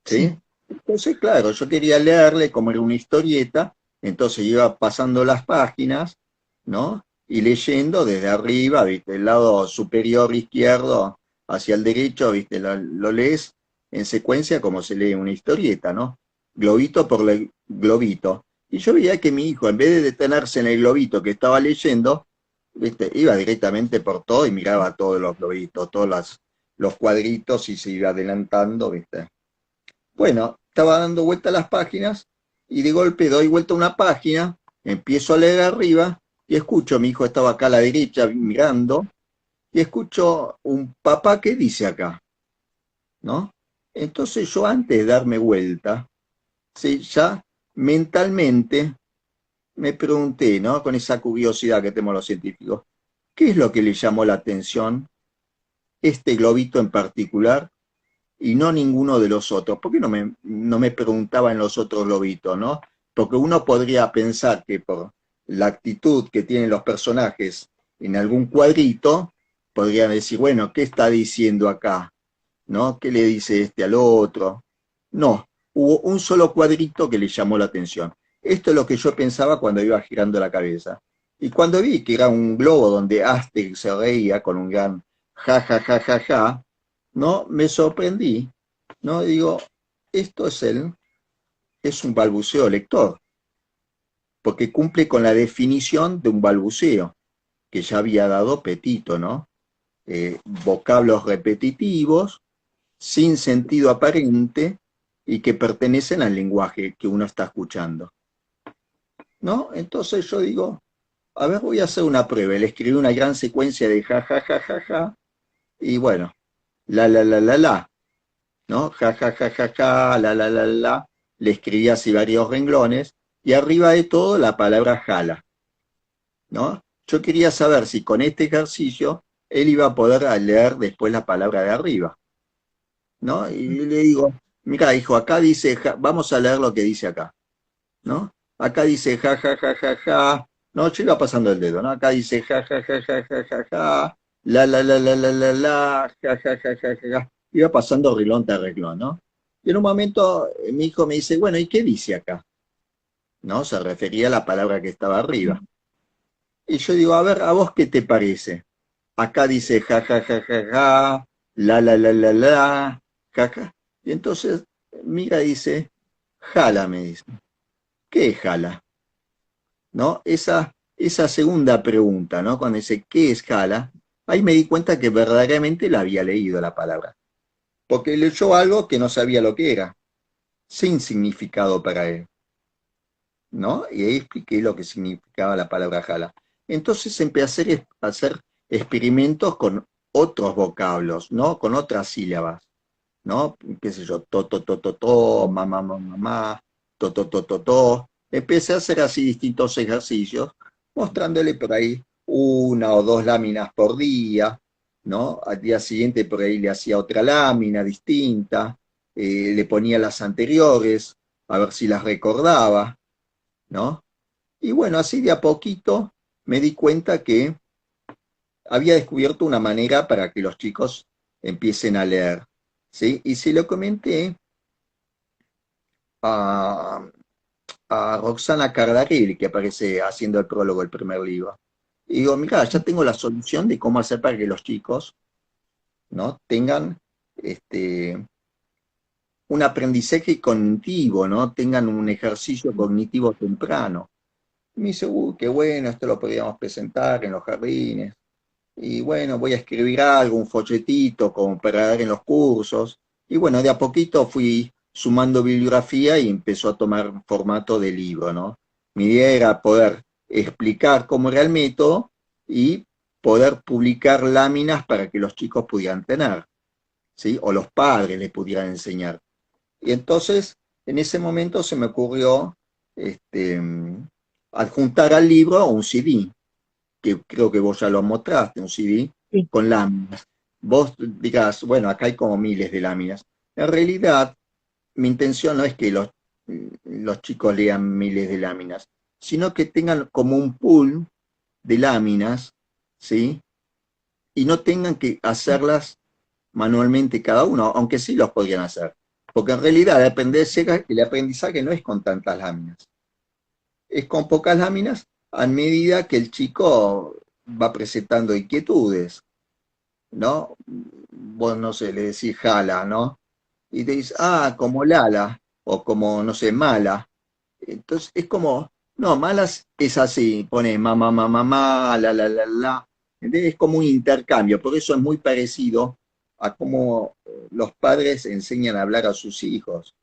¿sí? sí. Entonces, claro, yo quería leerle como era una historieta, entonces iba pasando las páginas, ¿no? Y leyendo desde arriba, ¿viste? El lado superior izquierdo hacia el derecho, ¿viste? Lo lees en secuencia como se lee una historieta, ¿no? Globito por globito. Y yo veía que mi hijo, en vez de detenerse en el globito que estaba leyendo, ¿viste? Iba directamente por todo y miraba todos los globitos, los cuadritos y se iba adelantando, ¿viste? Bueno, estaba dando vuelta a las páginas y de golpe doy vuelta a una página, empiezo a leer arriba y escucho, mi hijo estaba acá a la derecha mirando, y escucho un papá que dice acá. ¿no? Entonces yo antes de darme vuelta, ¿sí? Ya mentalmente me pregunté, ¿no? Con esa curiosidad que tenemos los científicos, ¿qué es lo que le llamó la atención este globito en particular y no ninguno de los otros? ¿Por qué no me preguntaba en los otros globitos, ¿no? Porque uno podría pensar que por la actitud que tienen los personajes en algún cuadrito, podrían decir, bueno, ¿qué está diciendo acá? ¿No? ¿Qué le dice este al otro? No, hubo un solo cuadrito que le llamó la atención. Esto es lo que yo pensaba cuando iba girando la cabeza. Y cuando vi que era un globo donde Asterix se reía con un gran ja, ja, ja, ja, ja, ¿no? Me sorprendí, ¿no? Y digo, esto es un balbuceo lector, porque cumple con la definición de un balbuceo que ya había dado Petito, ¿no? Vocablos repetitivos, sin sentido aparente y que pertenecen al lenguaje que uno está escuchando, ¿no? Entonces yo digo, a ver, voy a hacer una prueba. Le escribí una gran secuencia de ja, ja, ja, ja, ja, y bueno, la, ¿no? Ja, ja, ja, ja, ja, la. Le escribí así varios renglones y arriba de todo la palabra jala, ¿no? Yo quería saber si con este ejercicio él iba a poder leer después la palabra de arriba, ¿no? Y le digo, mira, hijo, acá dice, vamos a leer lo que dice acá, ¿no? Acá dice ja, ja, ja, ja, ja. No, yo iba pasando el dedo, ¿no? Acá dice ja, ja, ja, ja, ja, ja, ja. Ja, ja, ja, ja, ja, ja. Iba pasando renglón tras renglón, ¿no? Y en un momento mi hijo me dice, bueno, ¿y qué dice acá? ¿No? Se refería a la palabra que estaba arriba. Y yo digo, a ver, ¿a vos qué te parece? Acá dice ja, ja, ja, ja, ja, ja, ja. Y entonces, mira, dice, jala, me dice. ¿Qué es jala? ¿No? Esa segunda pregunta, ¿no? Cuando dice, ¿qué es jala? Ahí me di cuenta que verdaderamente la había leído la palabra. Porque leyó algo que no sabía lo que era, sin significado para él, ¿no? Y ahí expliqué lo que significaba la palabra jala. Entonces empecé a hacer experimentos con otros vocablos, ¿no? Con otras sílabas, ¿no? Qué sé yo, to, mamá, mamá, mamá, to. Empecé a hacer así distintos ejercicios, mostrándole por ahí una o dos láminas por día, ¿no? Al día siguiente por ahí le hacía otra lámina distinta, le ponía las anteriores, a ver si las recordaba, ¿no? Y bueno, así de a poquito me di cuenta que había descubierto una manera para que los chicos empiecen a leer, ¿sí? Y se lo comenté a, a Roxana Cardarelli, que aparece haciendo el prólogo del primer libro. Y digo, mira, ya tengo la solución de cómo hacer para que los chicos, ¿no? Tengan un aprendizaje cognitivo, ¿no? Tengan un ejercicio cognitivo temprano. Y me dice, qué bueno, esto lo podríamos presentar en los jardines. Y bueno, voy a escribir algo, un folletito como para dar en los cursos. Y bueno, de a poquito fui sumando bibliografía y empezó a tomar formato de libro, ¿no? Mi idea era poder explicar cómo era el método y poder publicar láminas para que los chicos pudieran tener, ¿sí? O los padres les pudieran enseñar. Y entonces, en ese momento se me ocurrió este, adjuntar al libro un CD, que creo que vos ya lo mostraste, un CD Sí. con láminas. Vos dirás, bueno, acá hay como miles de láminas. En realidad, mi intención no es que los chicos lean miles de láminas, sino que tengan como un pool de láminas, ¿sí? Y no tengan que hacerlas manualmente cada uno, aunque sí los podrían hacer. Porque en realidad el aprendizaje no es con tantas láminas, es con pocas láminas a medida que el chico va presentando inquietudes, ¿no? Vos, no sé, le decís jala, ¿no? Y te dice, ah, como Lala, o como, no sé, mala. Entonces es como, no, malas es así, pone mamá, mamá, mamá, la. ¿Entendés? Es como un intercambio, por eso es muy parecido a cómo los padres enseñan a hablar a sus hijos,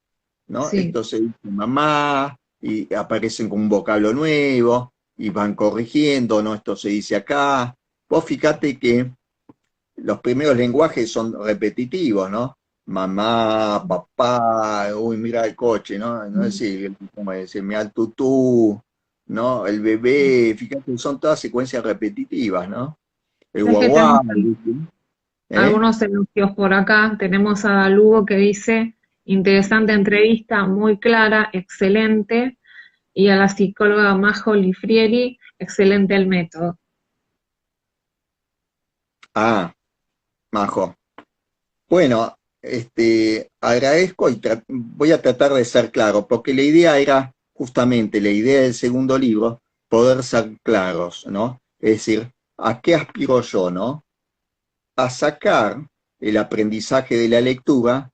¿no? Sí. Entonces dice mamá y aparecen con un vocablo nuevo y van corrigiendo, ¿no? Esto se dice acá. Vos fíjate que los primeros lenguajes son repetitivos, ¿no? mamá, papá, uy, mira el coche, ¿no? No es decir, como decir, mira el tutú, ¿no? El bebé, fíjate, son todas secuencias repetitivas, ¿no? El Es que guaguá, tenemos ¿viste? ¿Eh? algunos elogios por acá. Tenemos a Lugo que dice, interesante entrevista, muy clara, excelente. Y a la psicóloga Majo Lifrieri, excelente el método. Ah, Majo. Bueno, agradezco y voy a tratar de ser claro, porque la idea era justamente, la idea del segundo libro, poder ser claros, ¿no? Es decir, ¿a qué aspiro yo, no? A sacar el aprendizaje de la lectura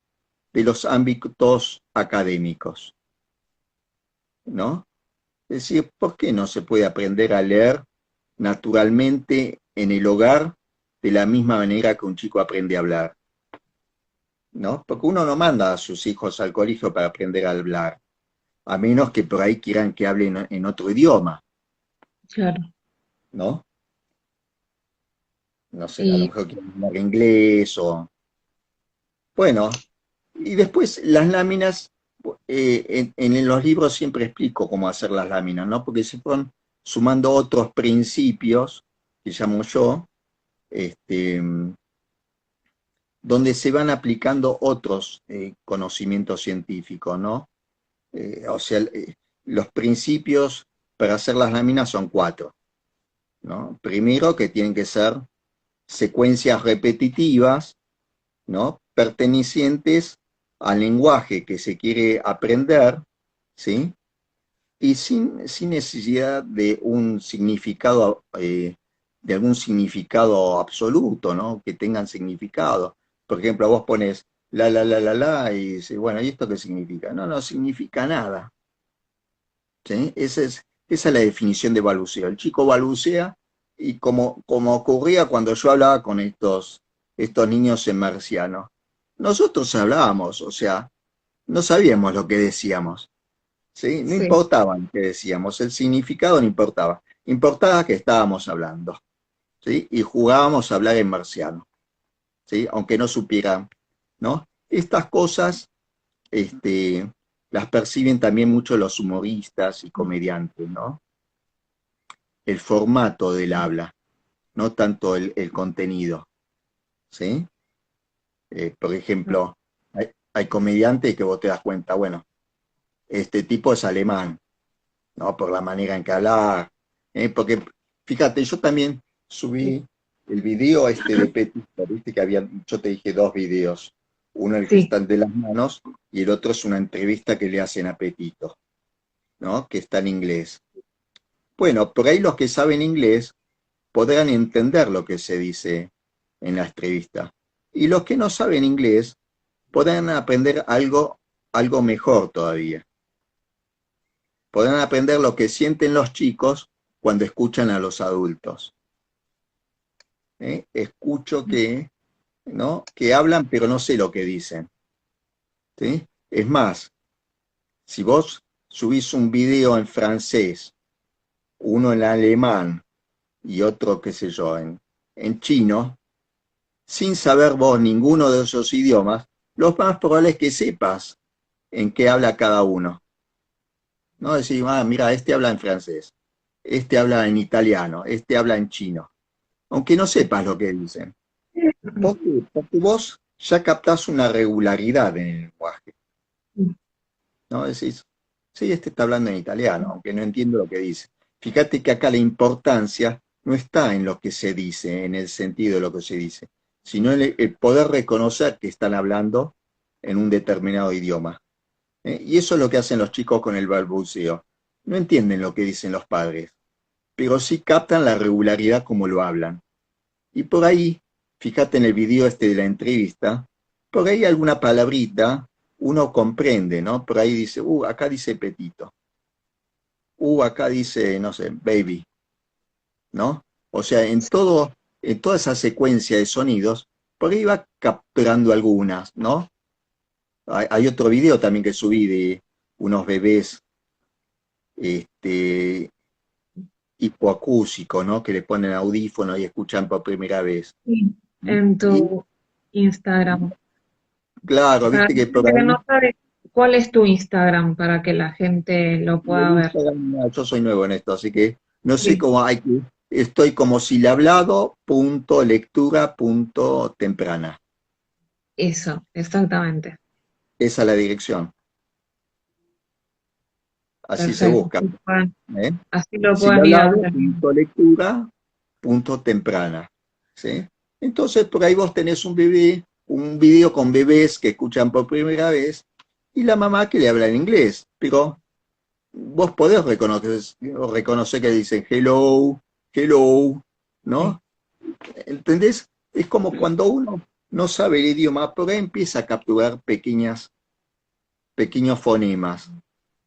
de los ámbitos académicos, ¿no? Es decir, ¿por qué no se puede aprender a leer naturalmente en el hogar de la misma manera que un chico aprende a hablar? ¿No? Porque uno no manda a sus hijos al colegio para aprender a hablar, a menos que por ahí quieran que hablen en otro idioma, Claro. ¿no? No sé, a lo Y mejor quieren hablar inglés o... Bueno, y después las láminas, en los libros siempre explico cómo hacer las láminas, ¿no? Porque se fueron sumando otros principios, que llamo yo, este, donde se van aplicando otros conocimientos científicos, ¿no? O sea, los principios para hacer las láminas son cuatro, ¿no? Primero, que tienen que ser secuencias repetitivas, ¿no? Pertenecientes al lenguaje que se quiere aprender, ¿sí? Y sin necesidad de algún significado absoluto, ¿no? Que tengan significado. Por ejemplo, vos pones la, y dices, bueno, ¿y esto qué significa? No, no significa nada. ¿Sí? Esa es la definición de balbuceo. El chico balbucea y como ocurría cuando yo hablaba con estos niños en marciano, nosotros hablábamos, o sea, no sabíamos lo que decíamos, ¿sí? No sí, importaba lo que decíamos, el significado no importaba, importaba que estábamos hablando, ¿sí? Y jugábamos a hablar en marciano, ¿sí? Aunque no supieran, ¿no? Estas cosas este, las perciben también mucho los humoristas y comediantes, ¿no? El formato del habla, no tanto el contenido, ¿sí? Por ejemplo, hay comediantes que vos te das cuenta, bueno, este tipo es alemán, ¿no? Por la manera en que habla, porque fíjate, yo también subí el video de Petito, viste que había, yo te dije dos videos, uno el que sí, está de las manos y el otro es una entrevista que le hacen a Petito, ¿no? Que está en inglés. Bueno, por ahí los que saben inglés podrán entender lo que se dice en la entrevista. Y los que no saben inglés podrán aprender algo mejor todavía. Podrán aprender lo que sienten los chicos cuando escuchan a los adultos. Escucho ¿no? Que hablan, pero no sé lo que dicen. ¿Sí? Es más, si vos subís un video en francés, uno en alemán y otro, qué sé yo, en chino, sin saber vos ninguno de esos idiomas, lo más probable es que sepas en qué habla cada uno. No decir, ah, mira, este habla en francés, este habla en italiano, este habla en chino, aunque no sepas lo que dicen. ¿Por qué? Porque vos ya captás una regularidad en el lenguaje, ¿no? Decís, sí, este está hablando en italiano, aunque no entiendo lo que dice. Fíjate que acá la importancia no está en lo que se dice, en el sentido de lo que se dice, sino en el poder reconocer que están hablando en un determinado idioma. Y eso es lo que hacen los chicos con el balbuceo. No entienden lo que dicen los padres, pero sí captan la regularidad como lo hablan. Y por ahí, fíjate en el video de la entrevista, por ahí alguna palabrita uno comprende, ¿no? Por ahí dice, acá dice petito, acá dice, no sé, baby, ¿no? O sea, en toda esa secuencia de sonidos, por ahí va capturando algunas, ¿no? Hay otro video también que subí de unos bebés este, hipoacúsicos, ¿no? Que le ponen audífonos y escuchan por primera vez. sí, ¿Sí? en tu Instagram. Claro, Para viste la que por gente que ahí, no sabe, ¿cuál es tu Instagram para que la gente lo en el pueda ver? Instagram, no, yo soy nuevo en esto, así que no sé Sí, cómo hay que, estoy como silablado.lectura.temprana. eso, exactamente. Esa es la dirección, así se Perfecto. busca, ¿eh? Así lo pueden identificar. silablado.lectura.temprana, ¿sí? Entonces, por ahí vos tenés un bebé, un video con bebés que escuchan por primera vez, y la mamá que le habla en inglés, pero vos podés reconocer que dicen hello, hello, Sí, ¿no? ¿Entendés? Es como cuando uno no sabe el idioma, pero empieza a capturar pequeños fonemas,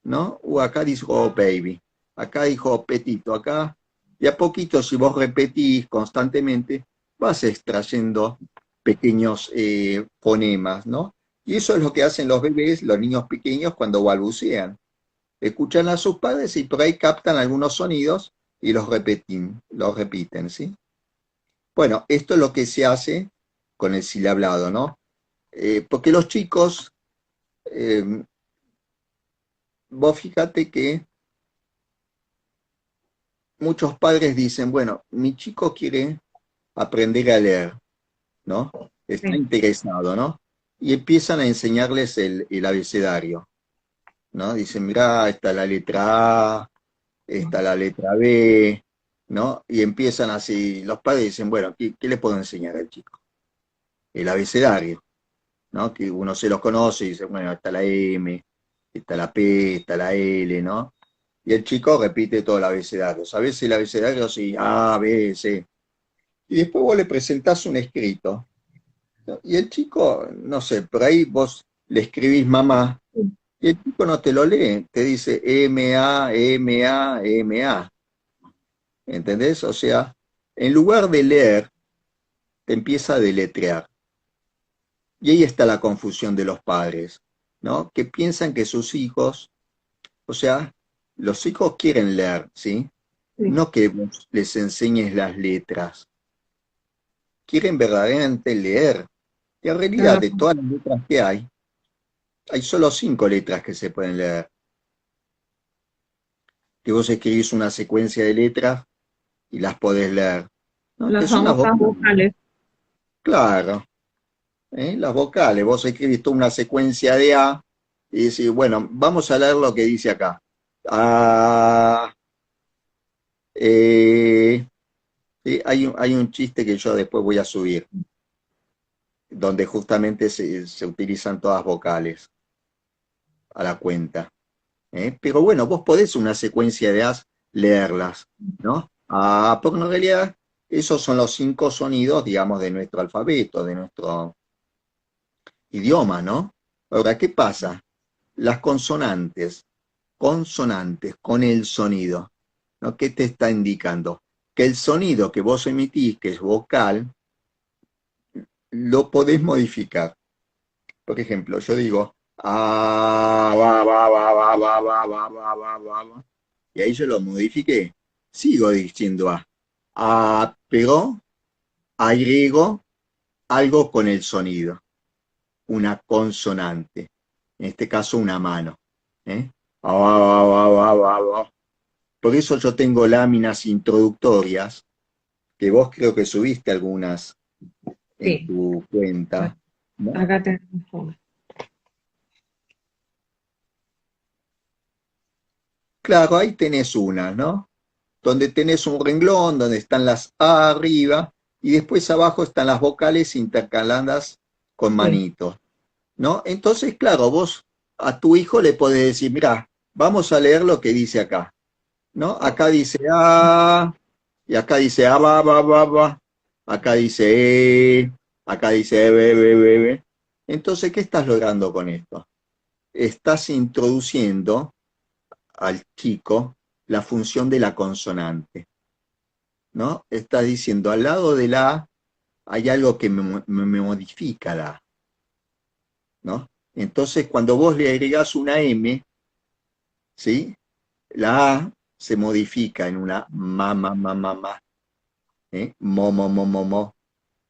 ¿no? O acá dijo oh, baby, acá dijo petito, acá, y a poquito, si vos repetís constantemente, vas extrayendo pequeños fonemas, ¿no? Y eso es lo que hacen los bebés, los niños pequeños cuando balbucean. Escuchan a sus padres y por ahí captan algunos sonidos y los repiten, ¿sí? Bueno, esto es lo que se hace con el silablado, ¿no? Porque los chicos, eh, vos fíjate que muchos padres dicen, bueno, mi chico quiere aprender a leer, ¿no? Está sí, interesado, ¿no? Y empiezan a enseñarles el abecedario, ¿no? Dicen, mirá, está la letra A, está la letra B, ¿no? Y empiezan así, los padres dicen, bueno, ¿qué le puedo enseñar al chico? El abecedario, ¿no? Que uno se los conoce y dice, bueno, está la M, está la P, está la L, ¿no? Y el chico repite todo el abecedario. ¿Sabés el abecedario? Sí, A, B, C. Y después vos le presentás un escrito, ¿no? Y el chico, no sé, por ahí vos le escribís mamá, sí, y el chico no te lo lee, te dice M, A, M, A, M, A. ¿Entendés? O sea, en lugar de leer, te empieza a deletrear. Y ahí está la confusión de los padres, ¿no? Que piensan que sus hijos, o sea, los hijos quieren leer, ¿sí? sí, No que vos les enseñes las letras, quieren verdaderamente leer. Y en realidad, claro. de todas las letras que hay solo 5 letras que se pueden leer. Que vos escribís una secuencia de letras y las podés leer, ¿no? Que Las son las famosas vocales. vocales. Claro, ¿eh? Las vocales. Vos escribís toda una secuencia de A y decís, bueno, vamos a leer lo que dice acá. A, sí, hay un chiste que yo después voy a subir, donde justamente se utilizan todas vocales a la cuenta. ¿Eh? Pero bueno, vos podés una secuencia de As leerlas, ¿no? Ah, porque en realidad esos son los 5 sonidos, digamos, de nuestro alfabeto, de nuestro idioma, ¿no? Ahora, ¿qué pasa? Las consonantes con el sonido, ¿no? ¿Qué te está indicando? Que el sonido que vos emitís, que es vocal, lo podés modificar. Por ejemplo, yo digo, ah, va, va, va, va, va, va, va, va, va, va, va. Y ahí yo lo modifiqué. Sigo diciendo A. A, pero agrego algo con el sonido, una consonante. En este caso, una mano. ¿Eh? Ah, va, va, va, va, va. Por eso yo tengo láminas introductorias, que vos creo que subiste algunas en Sí, tu cuenta, ¿no? acá tenemos una. Claro, ahí tenés una, ¿no? Donde tenés un renglón, donde están las A arriba, y después abajo están las vocales intercaladas con Sí, manitos, ¿no? Entonces, claro, vos a tu hijo le podés decir, mira, vamos a leer lo que dice acá, ¿no? Acá dice A, y acá dice A, va, va, va, va, acá dice acá dice B, B, B, B. Entonces, ¿qué estás logrando con esto? Estás introduciendo al chico la función de la consonante, ¿no? Está diciendo, al lado de la A hay algo que me modifica la A, ¿no? Entonces, cuando vos le agregás una M, ¿sí? La A se modifica en una ma, ma, ma, ma, ma, ¿eh? Mo, mo, mo, mo, mo.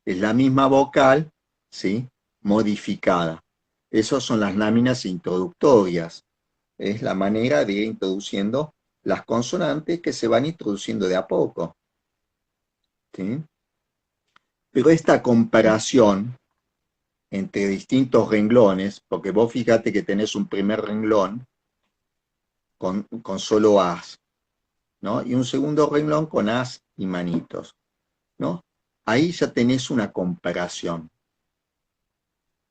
Es la misma vocal, ¿sí? Modificada. Esas son las láminas introductorias. Es la manera de ir introduciendo las consonantes que se van introduciendo de a poco. ¿Sí? Pero esta comparación entre distintos renglones, porque vos fíjate que tenés un primer renglón con solo as, ¿no? Y un segundo renglón con as y manitos, ¿no? Ahí ya tenés una comparación,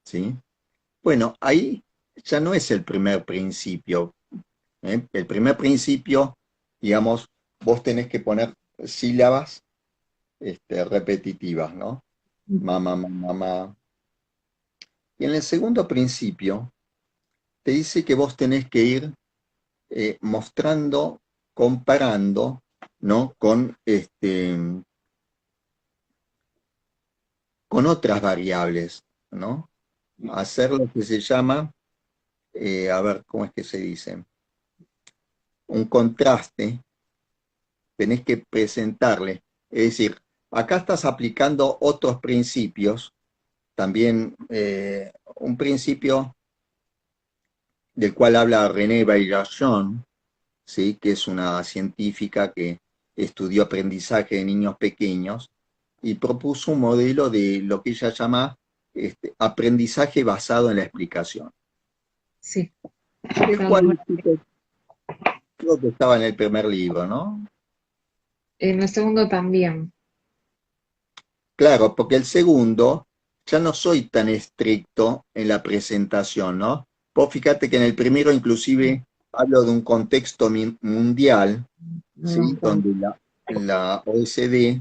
¿sí? Bueno, ahí ya no es el primer principio, ¿eh? El primer principio, digamos, vos tenés que poner sílabas repetitivas, ¿no? Mamá, mamá, mamá. Y en el segundo principio te dice que vos tenés que ir mostrando, comparando, ¿no? Con otras variables, ¿no? Hacer lo que se llama, a ver, ¿cómo es que se dice? Un contraste, tenés que presentarle. Es decir, acá estás aplicando otros principios, también un principio del cual habla René Baillargeon, ¿sí? Que es una científica que estudió aprendizaje de niños pequeños y propuso un modelo de lo que ella llama aprendizaje basado en la explicación, Sí, el cuando cual creo que estaba en el primer libro, ¿no? en el segundo también. Claro, porque el segundo ya no soy tan estricto en la presentación, ¿no? Vos fíjate que en el primero inclusive hablo de un contexto mundial, Me doy ¿sí? cuenta. Donde la OECD,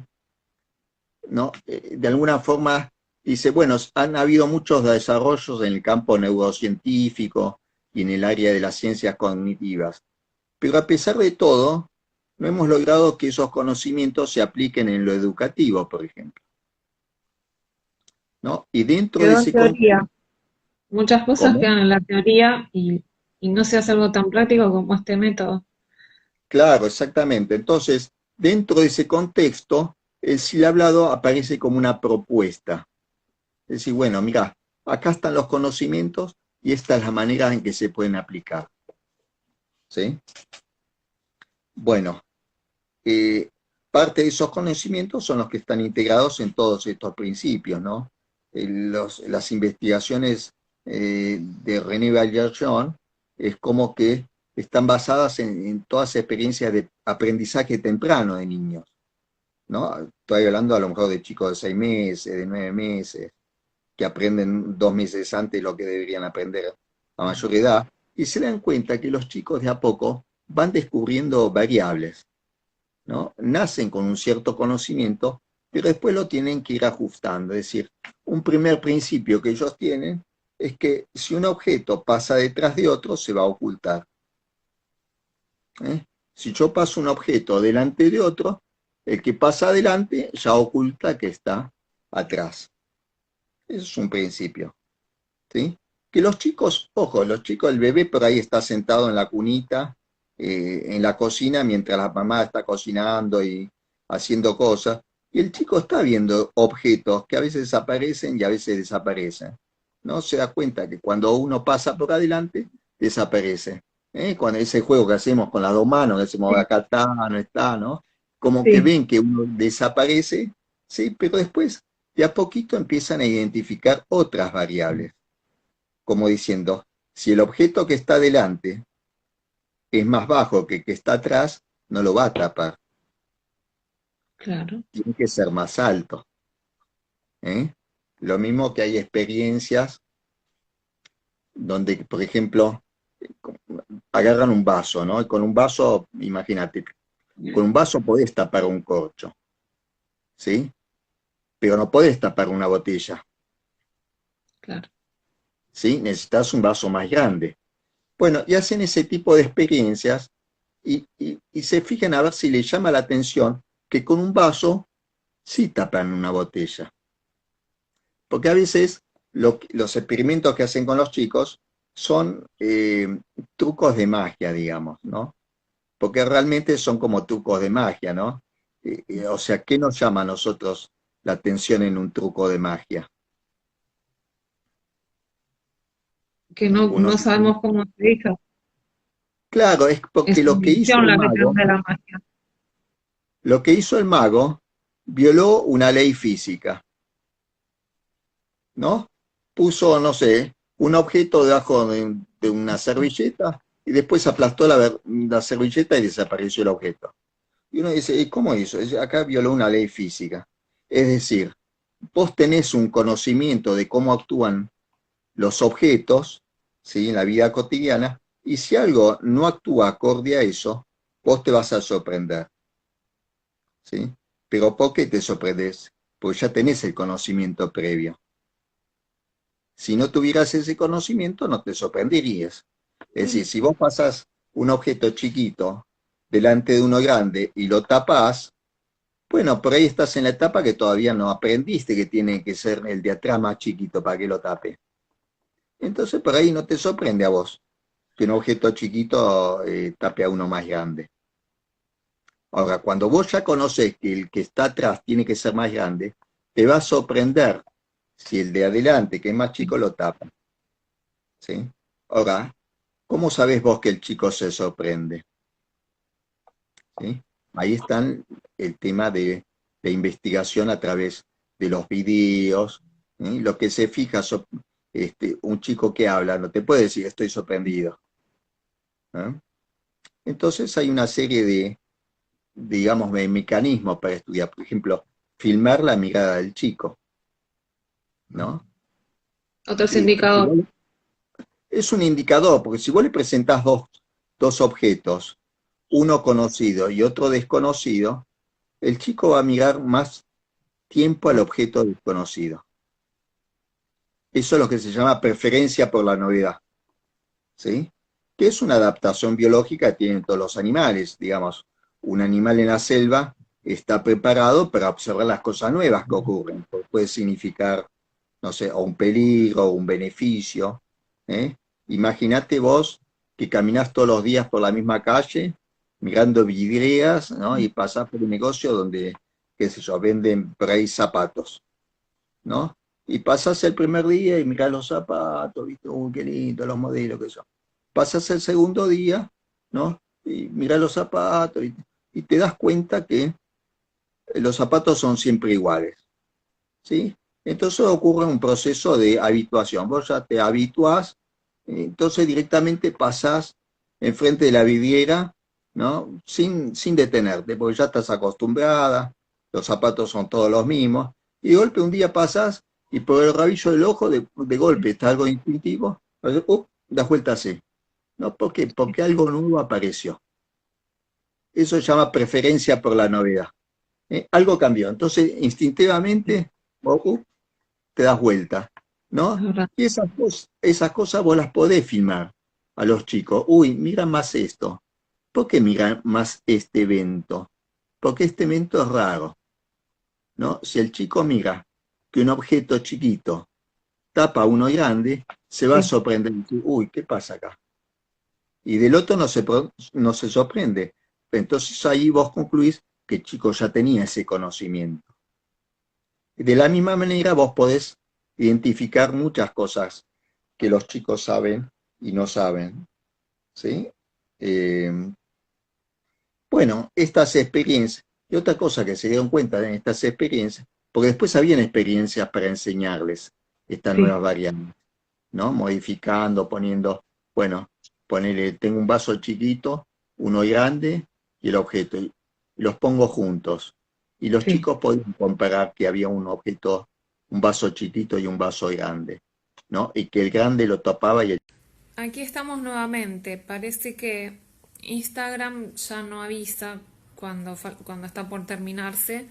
¿no? De alguna forma dice, bueno, han habido muchos desarrollos en el campo neurocientífico y en el área de las ciencias cognitivas, pero a pesar de todo, no hemos logrado que esos conocimientos se apliquen en lo educativo, por ejemplo, ¿no? Y dentro de Quedó en ese contexto, teoría. Muchas cosas ¿cómo? quedan en la teoría y no se hace algo tan práctico como este método. Claro, exactamente. Entonces, dentro de ese contexto, el hablado aparece como una propuesta. Es decir, bueno, mira, acá están los conocimientos y esta es la manera en que se pueden aplicar. ¿Sí? Bueno, eh, parte de esos conocimientos son los que están integrados en todos estos principios, ¿no? Las investigaciones de René Valjean es como que están basadas en todas experiencias de aprendizaje temprano de niños, ¿no? Estoy hablando a lo mejor de chicos de 6 meses, de 9 meses, que aprenden 2 meses antes lo que deberían aprender a mayor edad, y se dan cuenta que los chicos de a poco van descubriendo variables, ¿no? Nacen con un cierto conocimiento, pero después lo tienen que ir ajustando. Es decir, un primer principio que ellos tienen es que si un objeto pasa detrás de otro, se va a ocultar. ¿Eh? Si yo paso un objeto delante de otro, el que pasa adelante ya oculta que está atrás. Eso es un principio. ¿Sí? Que los chicos, ojo, los chicos, el bebé por ahí está sentado en la cunita, en la cocina, mientras la mamá está cocinando y haciendo cosas, y el chico está viendo objetos que a veces aparecen y a veces desaparecen. ¿No? Se da cuenta que cuando uno pasa por adelante, desaparece. Con ese juego que hacemos con las dos manos, que decimos acá está, no está, ¿no? Como que Sí, ven que uno desaparece, ¿sí? Pero después, de a poquito empiezan a identificar otras variables como diciendo, si el objeto que está delante es más bajo que el que está atrás, no lo va a tapar, claro. tiene que ser más alto. ¿Eh? Lo mismo que hay experiencias donde, por ejemplo, agarran un vaso, ¿no? Y con un vaso, imagínate, con un vaso podés tapar un corcho, ¿sí? Pero no podés tapar una botella, Claro. ¿sí? Necesitas un vaso más grande. Bueno, y hacen ese tipo de experiencias y se fijan a ver si les llama la atención que con un vaso sí tapan una botella. Porque a veces los experimentos que hacen con los chicos son trucos de magia, digamos, ¿no? Porque realmente son como trucos de magia, ¿no? O sea, ¿qué nos llama a nosotros la atención en un truco de magia? que no, Uno no se- sabemos cómo se hizo. Claro, es porque Es tu lo que hizo intuición el la que te mago, hace la magia. lo que hizo el mago, violó una ley física, ¿no? Puso, no sé, un objeto debajo de una servilleta y después aplastó la servilleta y desapareció el objeto. Y uno dice, ¿y cómo hizo? Dice, acá violó una ley física. Es decir, vos tenés un conocimiento de cómo actúan los objetos, ¿sí? En la vida cotidiana, y si algo no actúa acorde a eso, vos te vas a sorprender, ¿sí? Pero ¿por qué te sorprendes? Porque ya tenés el conocimiento previo. Si no tuvieras ese conocimiento, no te sorprenderías. Es decir, si vos pasás un objeto chiquito delante de uno grande y lo tapás, bueno, por ahí estás en la etapa que todavía no aprendiste que tiene que ser el de atrás más chiquito para que lo tape. Entonces por ahí no te sorprende a vos que un objeto chiquito tape a uno más grande. Ahora, cuando vos ya conocés que el que está atrás tiene que ser más grande, te va a sorprender si el de adelante, que es más chico, lo tapa. ¿Sí? Ahora, ¿cómo sabés vos que el chico se sorprende? ¿Sí? Ahí están el tema de investigación a través de los videos. ¿Sí? Lo que se fija, un chico que habla, no te puede decir estoy sorprendido. ¿Eh? Entonces hay una serie de, digamos, de mecanismos para estudiar. Por ejemplo, filmar la mirada del chico, ¿no? Otros Porque indicadores. es un indicador, porque si vos le presentás dos objetos, uno conocido y otro desconocido, el chico va a mirar más tiempo al objeto desconocido. Eso es lo que se llama preferencia por la novedad, ¿sí? Que es una adaptación biológica que tienen todos los animales. Digamos, un animal en la selva está preparado para observar las cosas nuevas que ocurren. Puede significar, no sé, o un peligro o un beneficio. ¿Eh? Imagínate vos que caminás todos los días por la misma calle, mirando vidrieras, ¿no? Y pasás por un negocio donde, qué sé yo, venden por ahí zapatos, ¿no? Y pasas el primer día y mirás los zapatos, ¿viste? Uy, qué lindo, los modelos que son. Pasas el segundo día, ¿no? Y mirás los zapatos y te das cuenta que los zapatos son siempre iguales, ¿sí? Entonces ocurre un proceso de habituación. Vos ya te habituás, entonces directamente pasás enfrente de la vidriera, ¿no? Sin detenerte, porque ya estás acostumbrada, los zapatos son todos los mismos, y de golpe un día pasás y por el rabillo del ojo, de golpe está algo instintivo, das vuelta así, ¿no? ¿Por qué? Porque algo nuevo apareció. Eso se llama preferencia por la novedad. Algo cambió. Entonces, instintivamente, te das vuelta, Es ¿no? verdad. Y esas cosas vos las podés filmar a los chicos. Uy, mira más esto. ¿Por qué miran más este evento? Porque este evento es raro, ¿no? Si el chico mira que un objeto chiquito tapa a uno grande, se va a Sí. sorprender. Uy, ¿qué pasa acá? Y del otro no se sorprende. Entonces ahí vos concluís que el chico ya tenía ese conocimiento. De la misma manera vos podés identificar muchas cosas que los chicos saben y no saben, ¿sí? Eh, bueno, estas experiencias, y otra cosa que se dieron cuenta en estas experiencias, porque después habían experiencias para enseñarles estas Sí. nuevas variantes, ¿no? Modificando, poniendo, bueno, ponerle, tengo un vaso chiquito, uno grande y el objeto, y los pongo juntos. Y los Sí. chicos podían comparar que había un objeto, un vaso chiquito y un vaso grande, ¿no? Y que el grande lo tapaba y el... Aquí estamos nuevamente. Parece que Instagram ya no avisa cuando está por terminarse,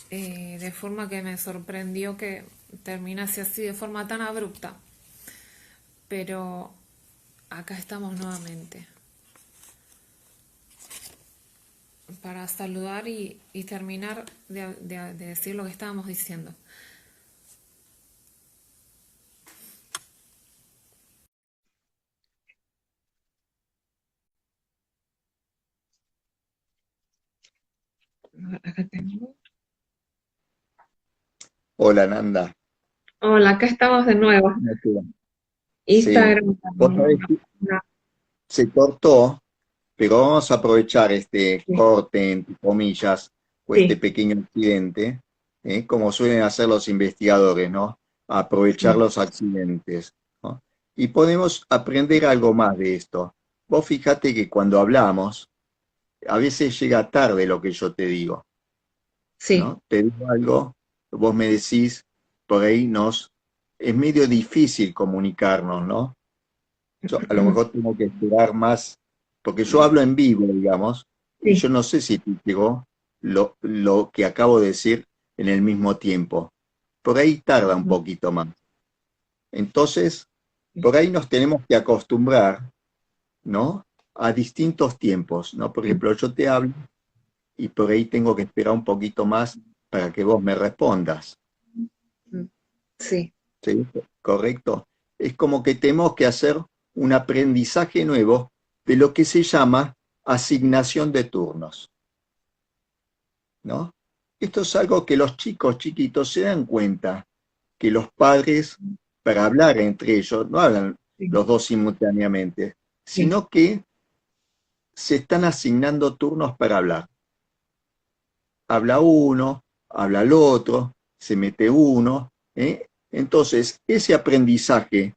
de forma que me sorprendió que terminase así de forma tan abrupta. Pero acá estamos nuevamente para saludar y terminar de decir lo que estábamos diciendo. Acá tengo. Hola, Nanda. Hola, acá estamos de nuevo. ¿Cómo te va? Sí. Instagram, Vos ¿no? sabés que Una- se cortó, pero vamos a aprovechar este sí, corte, entre comillas, o este sí, pequeño accidente, como suelen hacer los investigadores, ¿no? Aprovechar sí, los accidentes, ¿no? Y podemos aprender algo más de esto. Vos fíjate que cuando hablamos, a veces llega tarde lo que yo te digo, sí, ¿no? Te digo algo, vos me decís, por ahí es medio difícil comunicarnos, ¿no? Yo a lo mejor tengo que esperar más, porque yo hablo en vivo, digamos, y sí, yo no sé si te llegó lo que acabo de decir en el mismo tiempo. Por ahí tarda un poquito más. Entonces, por ahí nos tenemos que acostumbrar, ¿no? A distintos tiempos, ¿no? Por ejemplo, yo te hablo y por ahí tengo que esperar un poquito más para que vos me respondas. sí, ¿Sí? ¿Correcto? Es como que tenemos que hacer un aprendizaje nuevo de lo que se llama asignación de turnos, ¿no? Esto es algo que los chicos chiquitos se dan cuenta, que los padres, para hablar entre ellos, no hablan sí, los dos simultáneamente, sí, sino que se están asignando turnos para hablar. Habla uno, habla el otro, se mete uno, ¿eh? Entonces, ese aprendizaje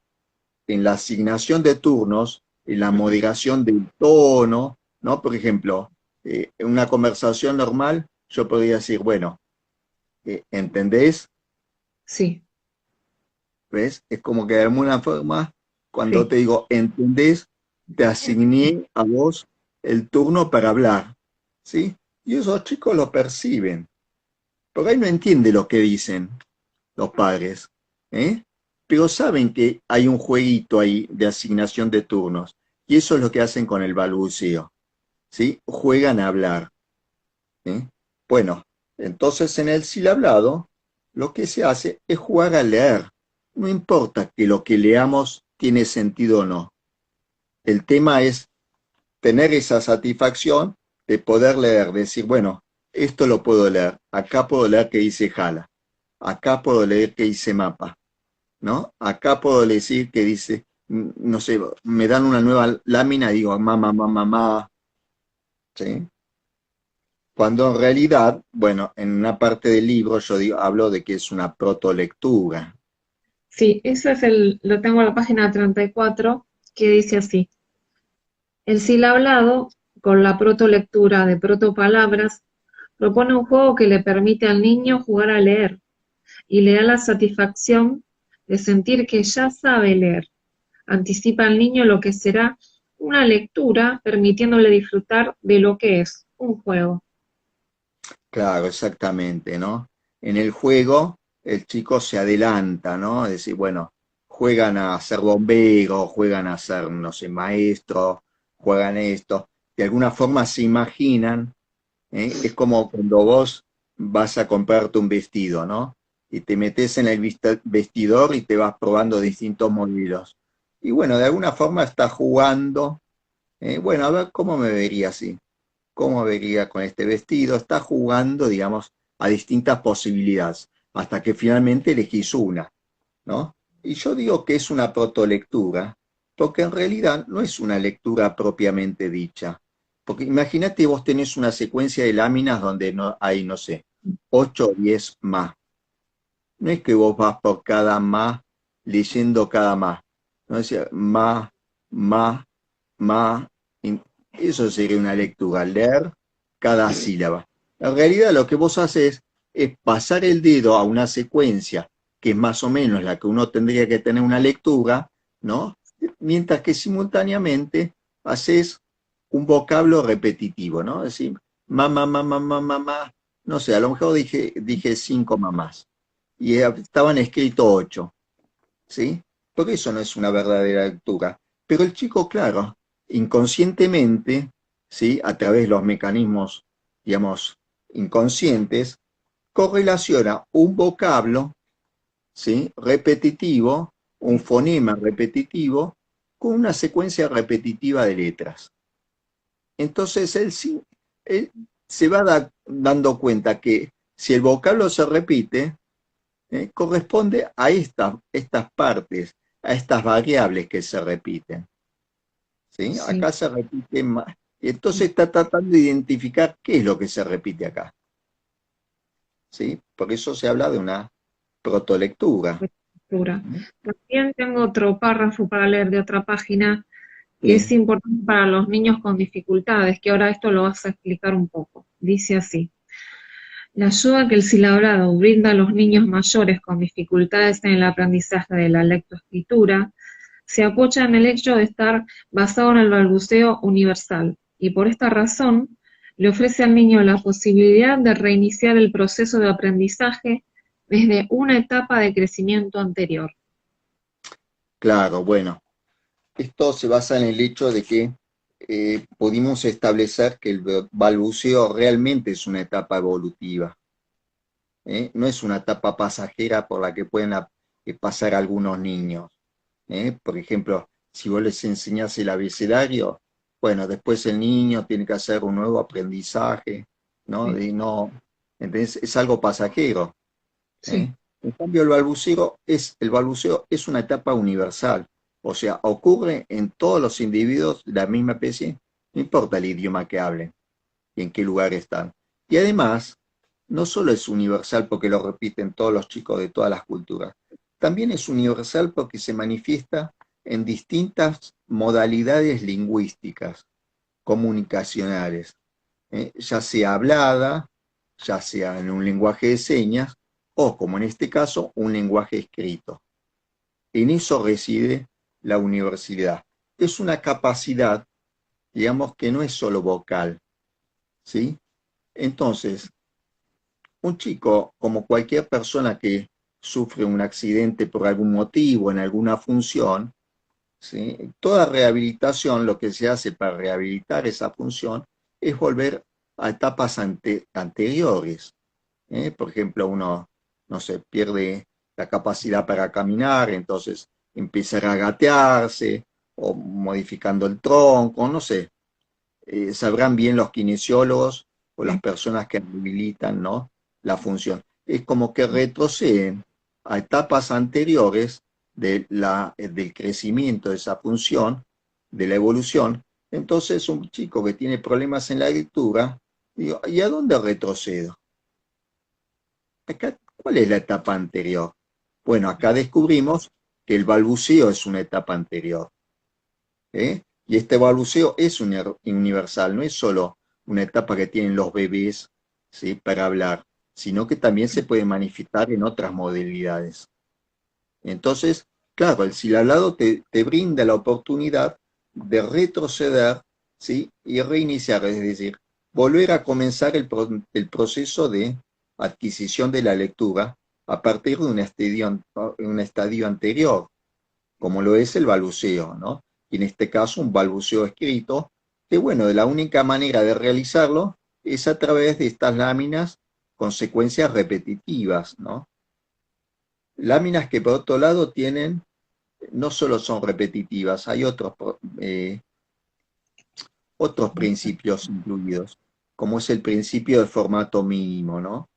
en la asignación de turnos, en la moderación del tono, ¿no? Por ejemplo, en una conversación normal, yo podría decir, bueno, ¿entendés? sí, ¿Ves? Es como que de alguna forma, cuando sí, te digo, ¿entendés? Te asigné a vos el turno para hablar, ¿sí? Y esos chicos lo perciben, porque ahí no entiende lo que dicen los padres, ¿eh? Pero saben que hay un jueguito ahí de asignación de turnos, y eso es lo que hacen con el balbuceo, ¿sí? Juegan a hablar, ¿eh? Bueno, entonces en el silhablado lo que se hace es jugar a leer. No importa que lo que leamos tiene sentido o no. El tema es tener esa satisfacción de poder leer, decir, bueno, esto lo puedo leer, acá puedo leer que dice jala, acá puedo leer que dice mapa, ¿no? Acá puedo decir que dice, no sé, me dan una nueva lámina y digo, mamá, mamá, mamá, ¿sí? Cuando en realidad, bueno, en una parte del libro yo hablo de que es una protolectura. sí, eso es lo tengo en la página 34 que dice así. El silhablado, con la protolectura de protopalabras, propone un juego que le permite al niño jugar a leer y le da la satisfacción de sentir que ya sabe leer. Anticipa al niño lo que será una lectura, permitiéndole disfrutar de lo que es un juego. Claro, exactamente, ¿no? En el juego el chico se adelanta, ¿no? Es decir, bueno, juegan a ser bomberos, juegan a ser, no sé, maestros, juegan esto. De alguna forma se imaginan. Es como cuando vos vas a comprarte un vestido, ¿no? Y te metes en el vestidor y te vas probando distintos modelos. Y bueno, de alguna forma estás jugando, bueno, a ver cómo me vería así, cómo me vería con este vestido. Estás jugando, digamos, a distintas posibilidades, hasta que finalmente elegís una, ¿no? Y yo digo que es una protolectura, porque en realidad no es una lectura propiamente dicha. Porque imagínate vos tenés una secuencia de láminas donde no hay, no sé, 8 o 10 más. No es que vos vas por cada más leyendo cada más. No es decir, más, más. Eso sería una lectura, leer cada sílaba. En realidad lo que vos haces es pasar el dedo a una secuencia que es más o menos la que uno tendría que tener una lectura, ¿no? Mientras que simultáneamente haces un vocablo repetitivo, ¿no? Es decir, mamá, mamá, mamá, mamá, no sé, a lo mejor dije 5 mamás y estaban escritos 8, ¿sí? Porque eso no es una verdadera lectura. Pero el chico, claro, inconscientemente, ¿sí? A través de los mecanismos, digamos, inconscientes, correlaciona un vocablo, ¿sí? Repetitivo, un fonema repetitivo, con una secuencia repetitiva de letras. Entonces él se va dando cuenta que si el vocablo se repite, corresponde a estas partes. a estas variables que se repiten. ¿Sí? Sí, Acá se repite más. Entonces está tratando de identificar qué es lo que se repite acá. ¿Sí? Por eso se habla de una protolectura. lectura. También tengo otro párrafo para leer de otra página que es Sí, importante para los niños con dificultades, que ahora esto lo vas a explicar un poco. Dice así. La ayuda que el silabrado brinda a los niños mayores con dificultades en el aprendizaje de la lectoescritura se apoya en el hecho de estar basado en el balbuceo universal y por esta razón le ofrece al niño la posibilidad de reiniciar el proceso de aprendizaje desde una etapa de crecimiento anterior. claro, bueno. Esto se basa en el hecho de que pudimos establecer que el balbuceo realmente es una etapa evolutiva. No es una etapa pasajera por la que pueden pasar algunos niños. Por ejemplo, si vos les enseñás el abecedario, bueno, después el niño tiene que hacer un nuevo aprendizaje, ¿no? Sí, Entonces es algo pasajero. sí, ¿Eh? En cambio, el balbuceo es una etapa universal, o sea, ocurre en todos los individuos de la misma especie, no importa el idioma que hablen y en qué lugar están. Y además, no solo es universal porque lo repiten todos los chicos de todas las culturas, también es universal porque se manifiesta en distintas modalidades lingüísticas, comunicacionales, ya sea hablada, ya sea en un lenguaje de señas, o como en este caso, un lenguaje escrito. En eso reside la universalidad. Es una capacidad, digamos, que no es solo vocal, ¿sí? Entonces, un chico, como cualquier persona que sufre un accidente por algún motivo, en alguna función, ¿sí? Toda rehabilitación, lo que se hace para rehabilitar esa función, es volver a etapas anteriores. Por ejemplo, uno, no sé, pierde la capacidad para caminar, entonces empieza a gatearse, o modificando el tronco, no sé. Sabrán bien los kinesiólogos o las sí. personas que habilitan, ¿no? La función. Es como que retroceden a etapas anteriores del crecimiento de esa función, de la evolución. Entonces, un chico que tiene problemas en la lectura, digo, ¿y a dónde retrocedo? Acá, ¿cuál es la etapa anterior? Bueno, acá descubrimos que el balbuceo es una etapa anterior. Y este balbuceo es universal, no es solo una etapa que tienen los bebés, ¿sí? Para hablar, sino que también se puede manifestar en otras modalidades. Entonces, claro, el silablado te brinda la oportunidad de retroceder, ¿sí? Y reiniciar, es decir, volver a comenzar el proceso de adquisición de la lectura a partir de un estadio anterior, como lo es el balbuceo, ¿no? Y en este caso un balbuceo escrito, que bueno, de la única manera de realizarlo es a través de estas láminas con secuencias repetitivas, ¿no? Láminas que por otro lado tienen, no solo son repetitivas, hay otros principios incluidos, como es el principio de formato mínimo, ¿no?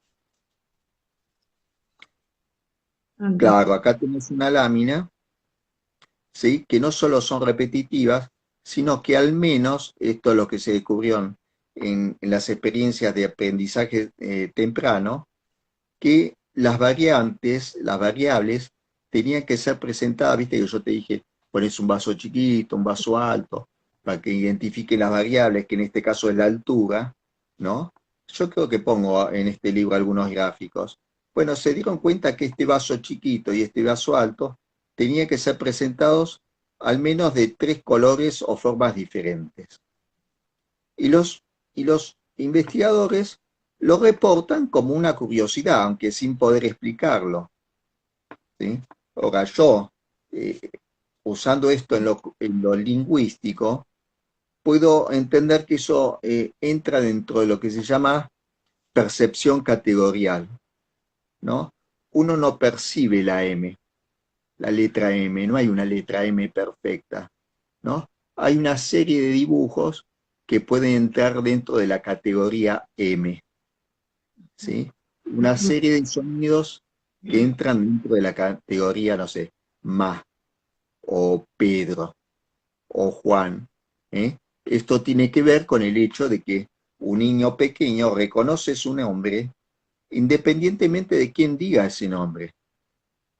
Anda. Claro, acá tenemos una lámina, ¿sí? Que no solo son repetitivas, sino que al menos, esto es lo que se descubrió en las experiencias de aprendizaje temprano, que las variables, tenían que ser presentadas, viste que yo te dije, pones un vaso chiquito, un vaso alto, para que identifique las variables, que en este caso es la altura, ¿no? Yo creo que pongo en este libro algunos gráficos. Bueno, se dieron cuenta que este vaso chiquito y este vaso alto tenían que ser presentados al menos de 3 colores o formas diferentes. Y los investigadores lo reportan como una curiosidad, aunque sin poder explicarlo, ¿sí? Ahora yo, eh, usando esto en lo lingüístico, puedo entender que eso entra dentro de lo que se llama percepción categorial, ¿no? Uno no percibe la letra M, no hay una letra M perfecta, ¿no? Hay una serie de dibujos que pueden entrar dentro de la categoría M, ¿sí? Una serie de sonidos que entran dentro de la categoría, no sé, ma. o Pedro, o Juan. ¿Eh? Esto tiene que ver con el hecho de que un niño pequeño reconoce su nombre independientemente de quién diga ese nombre.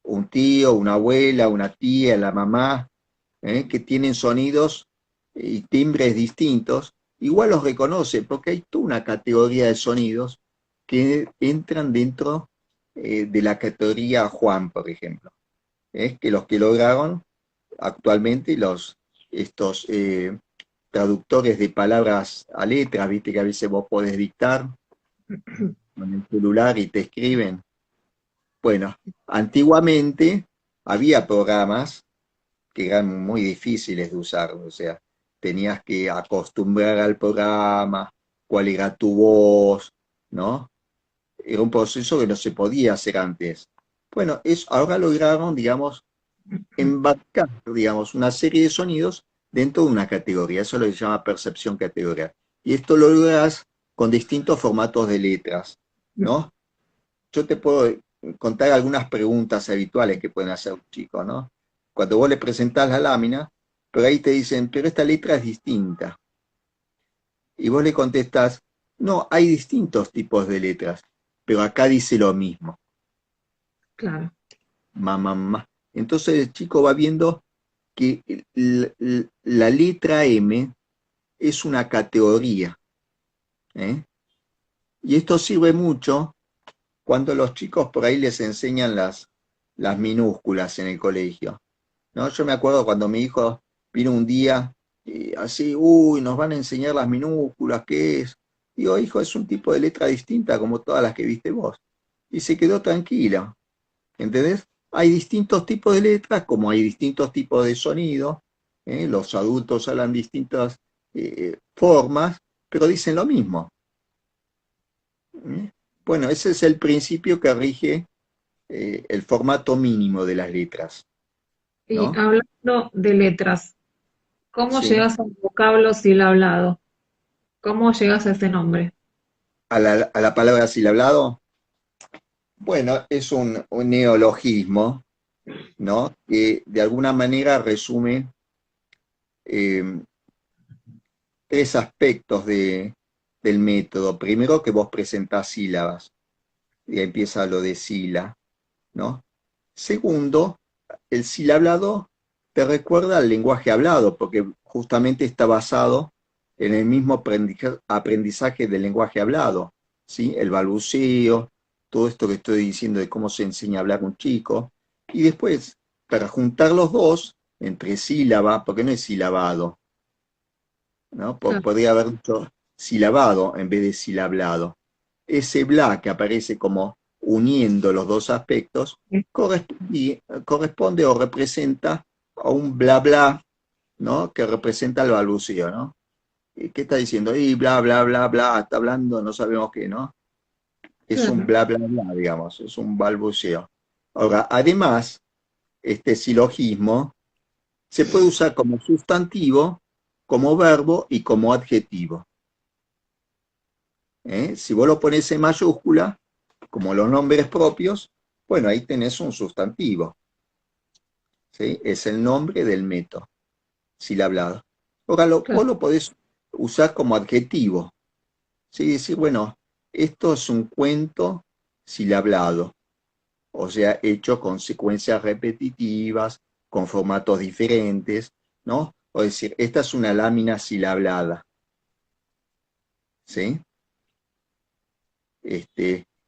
Un tío, una abuela, una tía, la mamá, que tienen sonidos y timbres distintos, igual los reconoce porque hay toda una categoría de sonidos que entran dentro de la categoría Juan, por ejemplo. Que los que lograron actualmente estos traductores de palabras a letras, viste que a veces vos podés dictar con el celular y te escriben. Bueno, antiguamente había programas que eran muy difíciles de usar, o sea, tenías que acostumbrar al programa, cuál era tu voz, ¿no? Era un proceso que no se podía hacer antes. Bueno, ahora lograron, digamos, embarcar, digamos, una serie de sonidos dentro de una categoría. Eso es lo que se llama percepción categorial. Y esto lo logras con distintos formatos de letras, ¿no? Yo te puedo contar algunas preguntas habituales que pueden hacer un chico, ¿no? Cuando vos le presentás la lámina, pero ahí te dicen, pero esta letra es distinta. Y vos le contestás, no, hay distintos tipos de letras, pero acá dice lo mismo, Claro. mamá. Entonces el chico va viendo que la letra M es una categoría, ¿eh? Y esto sirve mucho cuando los chicos por ahí les enseñan las minúsculas en el colegio, ¿no? Yo me acuerdo cuando mi hijo vino un día y así, uy, nos van a enseñar las minúsculas, ¿qué es? Digo, hijo, es un tipo de letra distinta como todas las que viste vos. Y se quedó tranquila, ¿entendés? Hay distintos tipos de letras, como hay distintos tipos de sonidos, ¿eh? Los adultos hablan distintas formas, pero dicen lo mismo. ¿Eh? Bueno, ese es el principio que rige el formato mínimo de las letras, Y ¿no? hablando de letras, ¿cómo Sí. llegas al vocablo silhablado? ¿Cómo llegas a ese nombre? A la palabra silablado, bueno, es un neologismo, ¿no? Que de alguna manera resume eh, tres aspectos del método. Primero, que vos presentás sílabas, y ahí empieza lo de sila, ¿no? Segundo, el silablado te recuerda al lenguaje hablado, porque justamente está basado en el mismo aprendizaje del lenguaje hablado, ¿sí? El balbuceo, todo esto que estoy diciendo de cómo se enseña a hablar un chico. Y después, para juntar los dos, entre sílaba, porque no es silabado, ¿no? Claro. Podría haber dicho silabado en vez de silablado. Ese bla que aparece como uniendo los dos aspectos corresponde o representa a un bla bla, ¿no? Que representa el balbuceo, ¿no? ¿Y qué está diciendo? Y bla bla bla bla, está hablando, no sabemos qué, ¿no? Es un Claro. bla bla bla, digamos, es un balbuceo. Ahora, además, este silogismo se puede usar como sustantivo, como verbo y como adjetivo. Si vos lo pones en mayúscula, como los nombres propios, bueno, ahí tenés un sustantivo, ¿sí? Es el nombre del método, silablado. Ahora, Claro. vos lo podés usar como adjetivo, ¿sí? Decir, bueno, esto es un cuento silablado, o sea, hecho con secuencias repetitivas, con formatos diferentes, ¿no? O decir, esta es una lámina silablada, ¿sí?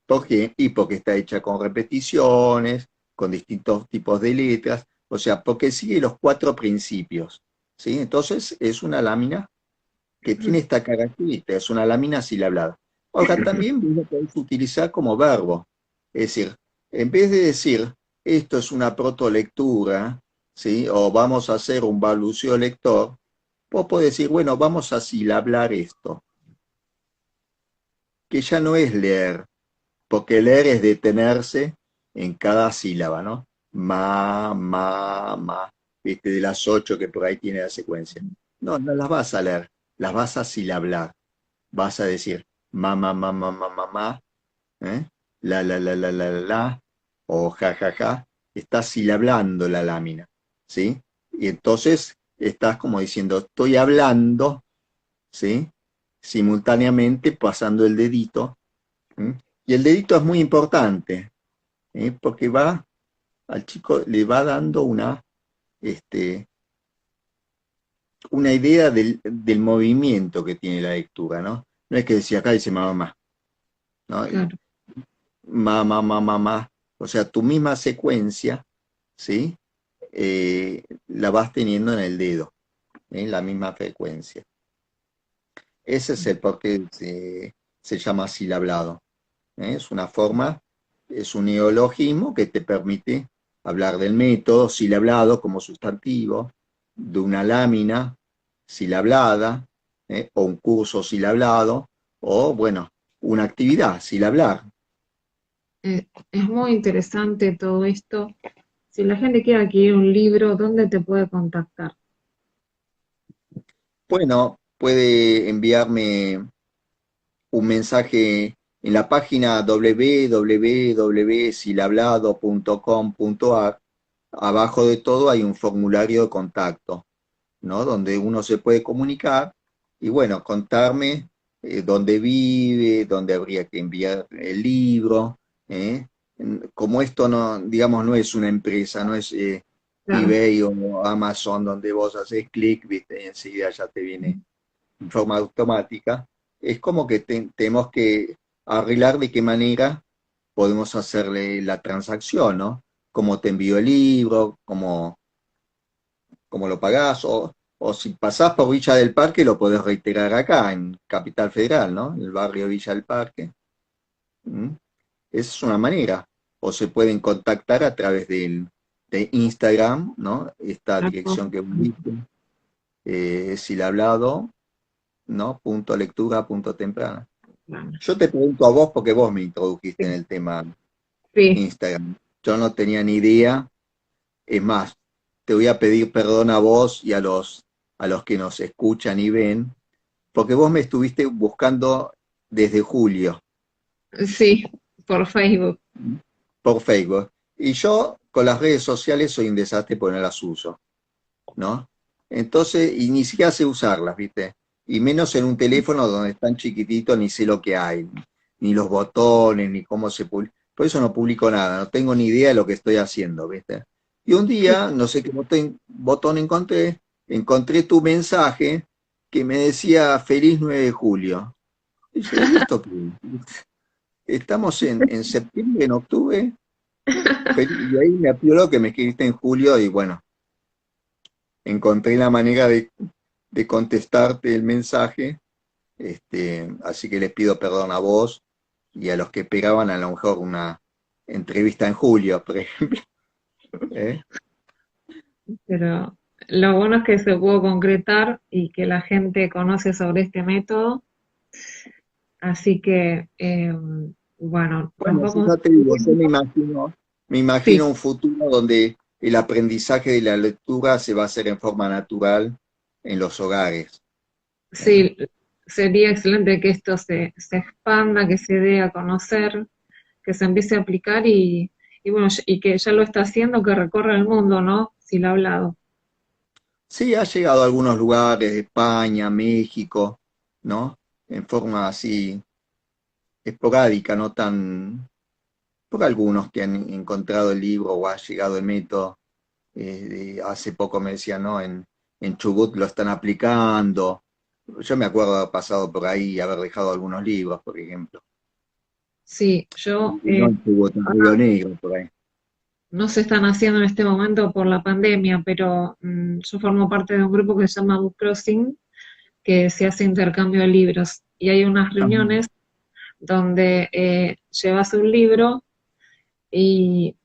¿Por qué? Y porque está hecha con repeticiones, con distintos tipos de letras, o sea, porque sigue los cuatro principios, ¿sí? Entonces es una lámina que tiene esta característica, es una lámina silablada. Ahora, también vos lo podés utilizar como verbo, es decir, en vez de decir, esto es una protolectura, ¿sí? O vamos a hacer un balbuceo lector, vos podés decir, bueno, vamos a silablar esto, que ya no es leer, porque leer es detenerse en cada sílaba, ¿no? Ma, ¿viste? De las 8 que por ahí tiene la secuencia. No, no las vas a leer, las vas a silablar. Vas a decir ma, ¿eh? La, o ja, ja, ja. Estás silablando la lámina, ¿sí? Y entonces estás como diciendo, estoy hablando, ¿sí? Simultáneamente pasando el dedito. ¿Mm? Y el dedito es muy importante, porque va, al chico le va dando este, una idea del movimiento que tiene la lectura, ¿no? No es que decía acá dice mamá, ¿no? Y Claro. mamá, mamá, mamá. O sea, tu misma secuencia, ¿sí? La vas teniendo en el dedo, la misma frecuencia. Ese es el por qué se llama silablado. Es una forma, es un neologismo que te permite hablar del método silablado como sustantivo, de una lámina silablada, o un curso silablado, o bueno, una actividad silablar. Es muy interesante todo esto. Si la gente quiere adquirir un libro, ¿dónde te puede contactar? Bueno, puede enviarme un mensaje en la página www.silablado.com.ar. Abajo de todo hay un formulario de contacto, ¿no? Donde uno se puede comunicar y bueno, contarme dónde vive, dónde habría que enviar el libro, ¿eh? Como esto no, digamos, no es una empresa, no es Claro. eBay o Amazon donde vos haces clic, viste, y enseguida ya te viene en forma automática, es como que tenemos que arreglar de qué manera podemos hacerle la transacción, ¿no? Cómo te envío el libro, cómo lo pagás, o si pasás por Villa del Parque lo podés reiterar acá, en Capital Federal, ¿no? En el barrio Villa del Parque. ¿Mm? Esa es una manera. O se pueden contactar a través de Instagram, ¿no? Esta dirección que vos diste, si le he hablado, ¿no? Punto lectura, punto temprana. Claro. Yo te pregunto a vos porque vos me introdujiste en el tema Sí, Instagram. Yo no tenía ni idea. Es más, te voy a pedir perdón a vos y a los que nos escuchan y ven, porque vos me estuviste buscando desde julio sí, por Facebook. por Facebook. Y yo con las redes sociales soy un desastre porque no las uso, ¿no? Entonces, y ni siquiera sé usarlas, ¿viste? Y menos en un teléfono donde es tan chiquitito, ni sé lo que hay, ni los botones, ni cómo se publica. Por eso no publico nada, no tengo ni idea de lo que estoy haciendo, ¿viste? Y un día, no sé qué botón encontré tu mensaje que me decía feliz 9 de julio. Y yo, ¿y esto qué es? Estamos en septiembre, en octubre, y ahí me apioló que me escribiste en julio y bueno, encontré la manera de contestarte el mensaje, así que les pido perdón a vos y a los que esperaban a lo mejor una entrevista en julio, por ejemplo. ¿Eh? Pero lo bueno es que se pudo concretar y que la gente conoce sobre este método. Así que, bueno, nos Bueno, yo vamos ya te digo, yo me imagino sí, un futuro donde el aprendizaje de la lectura se va a hacer en forma natural en los hogares. ¿Eh? sí, sería excelente que esto se expanda, que se dé a conocer, que se empiece a aplicar y bueno, y que ya lo está haciendo, que recorra el mundo, ¿no? Si lo ha hablado. Sí, ha llegado a algunos lugares de España, México, ¿no? En forma así esporádica, no tan, por algunos que han encontrado el libro o ha llegado el método. Hace poco me decían, ¿no? En Chubut lo están aplicando. Yo me acuerdo de haber pasado por ahí y haber dejado algunos libros, por ejemplo. Sí, yo, Y no en Chubut, en Río Negro, por ahí. no se están haciendo en este momento por la pandemia, pero yo formo parte de un grupo que se llama Book Crossing, que se hace intercambio de libros y hay unas Ah, reuniones donde llevas un libro y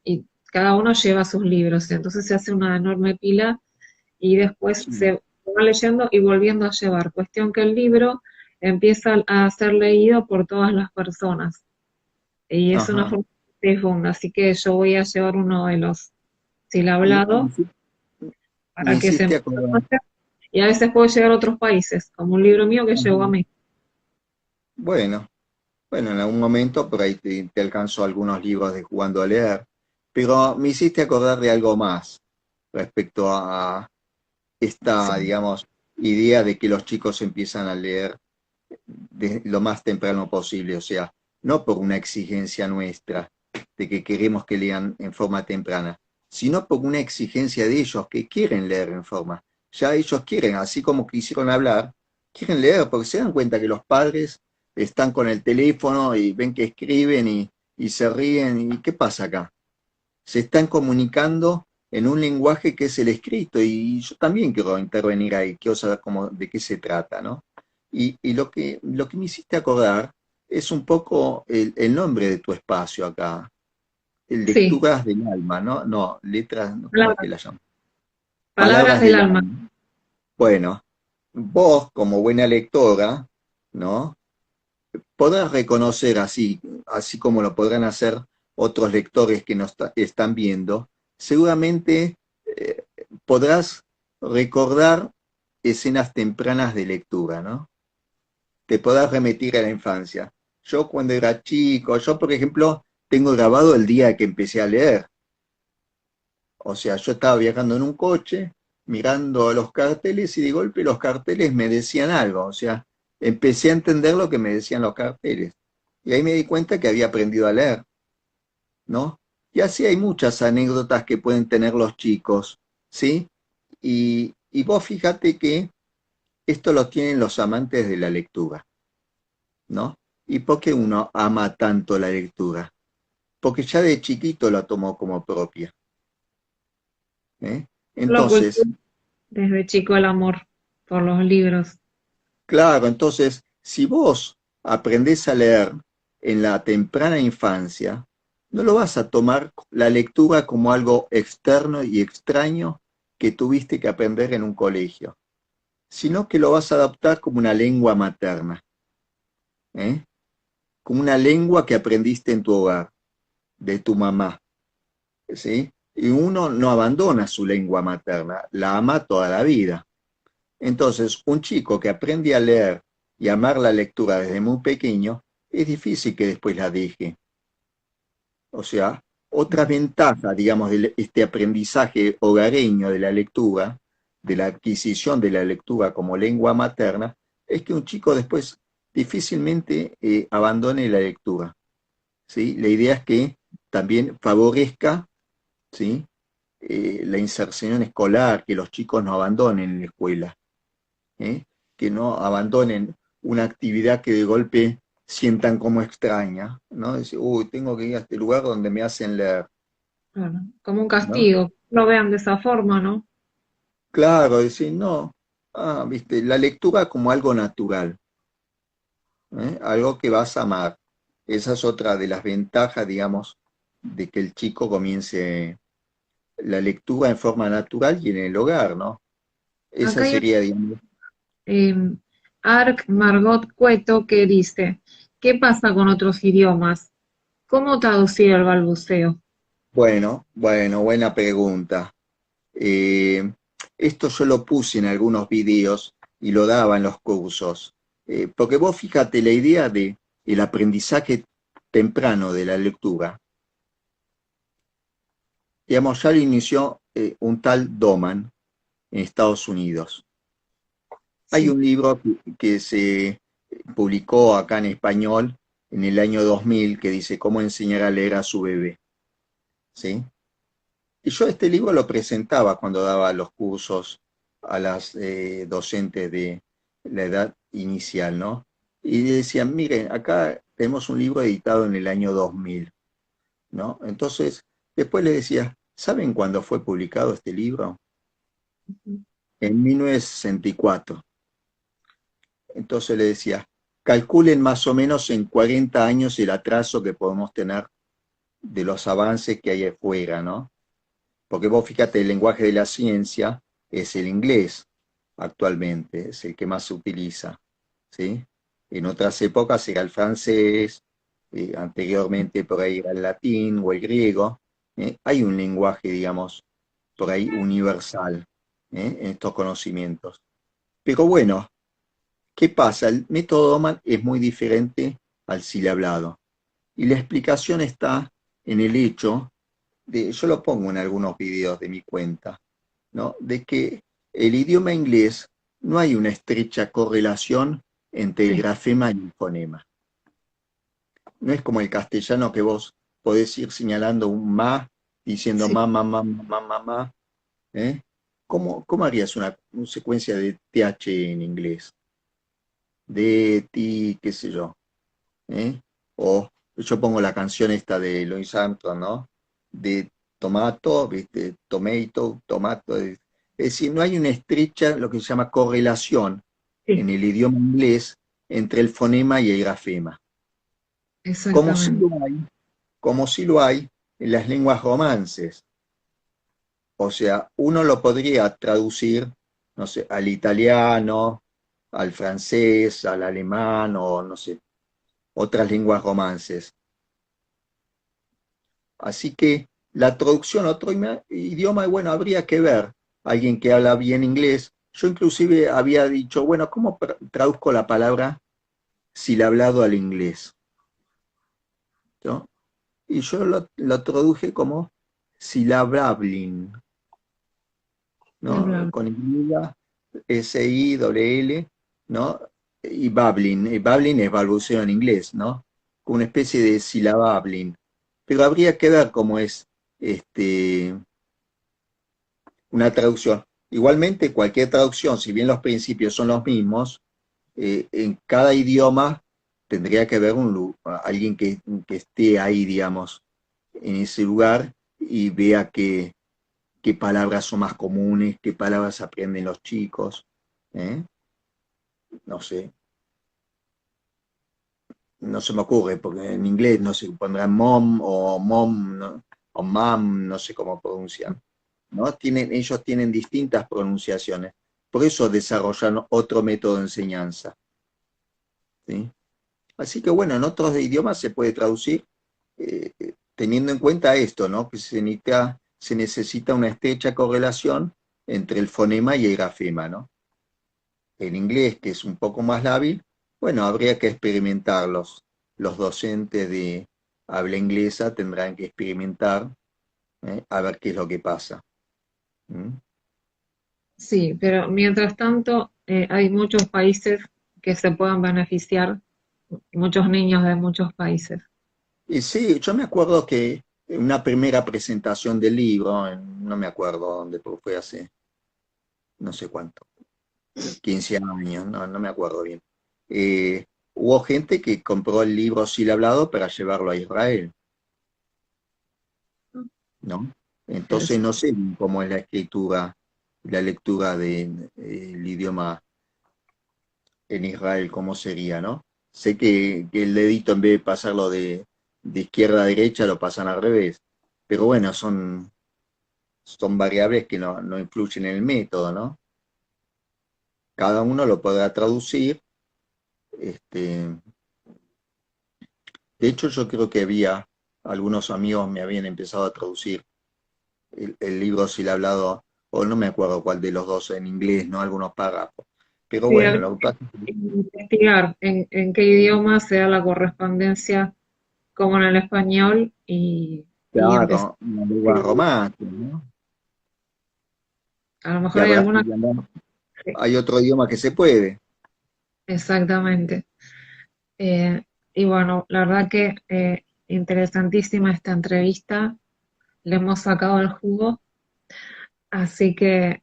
cada uno lleva sus libros, entonces se hace una enorme pila y después sí. se va leyendo y volviendo a llevar. Cuestión que el libro empieza a ser leído por todas las personas y es una Ajá. forma de difunda, así que yo voy a llevar uno de los Me, me silablados hici- me para que se hiciste empiece a acordar. conocer y a veces puedo llegar a otros países, como un libro mío que llegó a Ajá. México. Bueno, bueno, en algún momento por ahí te alcanzó algunos libros de Jugando a Leer, pero me hiciste acordar de algo más respecto esta, sí, digamos, idea de que los chicos empiezan a leer de lo más temprano posible, o sea, no por una exigencia nuestra de que queremos que lean en forma temprana, sino por una exigencia de ellos que quieren leer en forma. Ya ellos quieren, así como quisieron hablar, quieren leer porque se dan cuenta que los padres están con el teléfono y ven que escriben y se ríen. ¿Y qué pasa acá? Se están comunicando en un lenguaje que es el escrito y yo también quiero intervenir ahí, quiero saber cómo, de qué se trata, ¿no? Y lo que me hiciste acordar es un poco el nombre de tu espacio acá, sí, Lecturas del Alma, ¿no? No, letras, no, ¿cómo es que palabras, la llaman? palabras Palabras del del alma. Alma. Bueno, vos como buena lectora, ¿no? Podrás reconocer así como lo podrán hacer otros lectores que nos están viendo, seguramente podrás recordar escenas tempranas de lectura, ¿no? Te podrás remitir a la infancia. Yo cuando era chico, yo por ejemplo, tengo grabado el día que empecé a leer. O sea, yo estaba viajando en un coche, mirando los carteles y de golpe los carteles me decían algo. O sea, empecé a entender lo que me decían los carteles. Y ahí me di cuenta que había aprendido a leer, ¿no? Y así hay muchas anécdotas que pueden tener los chicos, ¿sí? Y vos fíjate que esto lo tienen los amantes de la lectura, ¿no? ¿Y por qué uno ama tanto la lectura? Porque ya de chiquito la tomó como propia, ¿eh? Lo Entonces, cultivo desde chico el amor por los libros. claro, entonces, si vos aprendés a leer en la temprana infancia, no lo vas a tomar la lectura como algo externo y extraño que tuviste que aprender en un colegio, sino que lo vas a adoptar como una lengua materna, ¿eh? Como una lengua que aprendiste en tu hogar, de tu mamá, ¿sí? Y uno no abandona su lengua materna, la ama toda la vida. Entonces, un chico que aprende a leer y amar la lectura desde muy pequeño, es difícil que después la deje. O sea, otra ventaja, digamos, de este aprendizaje hogareño de la lectura, de la adquisición de la lectura como lengua materna, es que un chico después difícilmente abandone la lectura, ¿sí? La idea es que también favorezca, ¿sí? La inserción escolar, que los chicos no abandonen la escuela, ¿eh? Que no abandonen una actividad que de golpe sientan como extraña, ¿no? Decir, uy, tengo que ir a este lugar donde me hacen leer, Claro, como un ¿no? castigo. Lo vean de esa forma, ¿no? Claro, decir, no, viste, la lectura como algo natural, ¿eh? Algo que vas a amar. Esa es otra de las ventajas, digamos, de que el chico comience la lectura en forma natural y en el hogar, ¿no? Acá Esa hay sería, digamos, un Arc Margot Cueto que dice, ¿qué pasa con otros idiomas? ¿Cómo traducir el balbuceo? bueno, buena pregunta. Eh, Esto yo lo puse en algunos videos y lo daba en los cursos. Porque vos fíjate, la idea de el aprendizaje temprano de la lectura, digamos, ya lo inició un tal Doman en Estados Unidos. Hay Sí, un libro que se publicó acá en español en el año 2000 que dice cómo enseñar a leer a su bebé, ¿sí? Y yo este libro lo presentaba cuando daba los cursos a las docentes de la edad inicial, ¿no? Y decían, miren, acá tenemos un libro editado en el año 2000, ¿no? Entonces, después le decía, ¿saben cuándo fue publicado este libro? En 1964. Entonces le decía, calculen más o menos en 40 años el atraso que podemos tener de los avances que hay afuera, ¿no? Porque vos fíjate, el lenguaje de la ciencia es el inglés actualmente, es el que más se utiliza, ¿sí? En otras épocas era el francés, anteriormente por ahí era el latín o el griego. Hay un lenguaje, digamos, por ahí universal, en estos conocimientos. Pero bueno, ¿qué pasa? El método Doman es muy diferente al hablado. Y la explicación está en el hecho yo lo pongo en algunos videos de mi cuenta, ¿no? De que el idioma inglés no hay una estrecha correlación entre el Sí, grafema y el fonema. No es como el castellano que vos podés ir señalando un ma, diciendo sí, ma, ¿eh? ¿Cómo harías una secuencia de TH en inglés? De, ti, qué sé yo, ¿eh? O yo pongo la canción esta de Louis Armstrong, ¿no? De tomato, ¿viste? Tomato, tomato. Es decir, no hay una estrecha, lo que se llama correlación sí, en el idioma inglés entre el fonema y el grafema. Como si exactamente. lo hay, como si lo hay en las lenguas romances. O sea, uno lo podría traducir, no sé, al italiano, al francés, al alemán o no sé, otras lenguas romances. Así que la traducción a otro idioma, bueno, habría que ver. Alguien que habla bien inglés. Yo inclusive había dicho, bueno, ¿cómo traduzco la palabra hablado al inglés? ¿No? Y yo lo traduje como silababling, Ni ¿no? hablar. Con Y, S-I-L-L, ¿no? Y babbling. Y babbling es balbuceo en inglés, ¿no? Como una especie de silababling. Pero habría que ver cómo es este, una traducción. Igualmente, cualquier traducción, si bien los principios son los mismos, en cada idioma tendría que haber alguien que esté ahí, digamos, en ese lugar y vea qué palabras son más comunes, qué palabras aprenden los chicos. ¿Eh? No sé, no se me ocurre, porque en inglés no se pondrán mom, ¿no? O mam, no sé cómo pronuncian. ¿No? Ellos tienen distintas pronunciaciones. Por eso desarrollan otro método de enseñanza. ¿Sí? Así que bueno, en otros idiomas se puede traducir teniendo en cuenta esto, ¿no? Que se necesita una estrecha correlación entre el fonema y el grafema, ¿no? El inglés, que es un poco más lábil, bueno, habría que experimentarlos. Los docentes de habla inglesa tendrán que experimentar, a ver qué es lo que pasa. ¿Mm? Sí, pero mientras tanto hay muchos países que se puedan beneficiar, muchos niños de muchos países. Y sí, yo me acuerdo que en una primera presentación del libro, no me acuerdo dónde, pero fue hace no sé cuánto, 15 años, no me acuerdo bien. Hubo gente que compró el libro hablado para llevarlo a Israel, ¿no? Entonces no sé cómo es la escritura, la lectura del idioma en Israel, cómo sería, ¿no? Sé que el dedito en vez de pasarlo de izquierda a derecha lo pasan al revés, pero bueno, son variables que no influyen en el método, ¿no? Cada uno lo podrá traducir. Este, de hecho, yo creo que algunos amigos me habían empezado a traducir el libro hablado, o no me acuerdo cuál de los dos en inglés, ¿no? Algunos párrafos. Pero Sí, bueno, lo que pasa es que, investigar en qué idioma se da la correspondencia como en el español y empezar claro, una a lengua escribir. romántica, ¿no? A lo Y mejor hay habrá, alguna. y además hay otro idioma que se puede. Exactamente. Eh, y bueno, la verdad que interesantísima esta entrevista, le hemos sacado el jugo, así que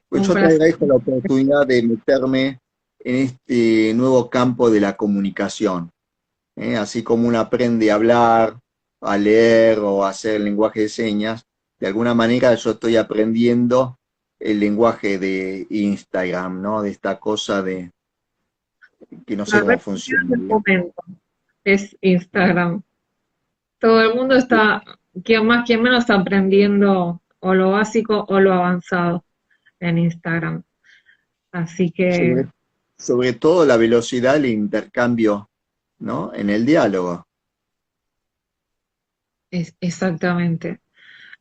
Pues un yo te placer. agradezco la oportunidad de meterme en este nuevo campo de la comunicación. Así como uno aprende a hablar, a leer o a hacer lenguaje de señas, de alguna manera yo estoy aprendiendo el lenguaje de Instagram, ¿no? De esta cosa de que no sé La cómo red social funciona, del digamos. momento es ¿Eh? Instagram. Todo el mundo está, quien más, quien menos, aprendiendo o lo básico o lo avanzado en Instagram. Así que Sobre, sobre todo la velocidad del intercambio, ¿no? En el diálogo. exactamente.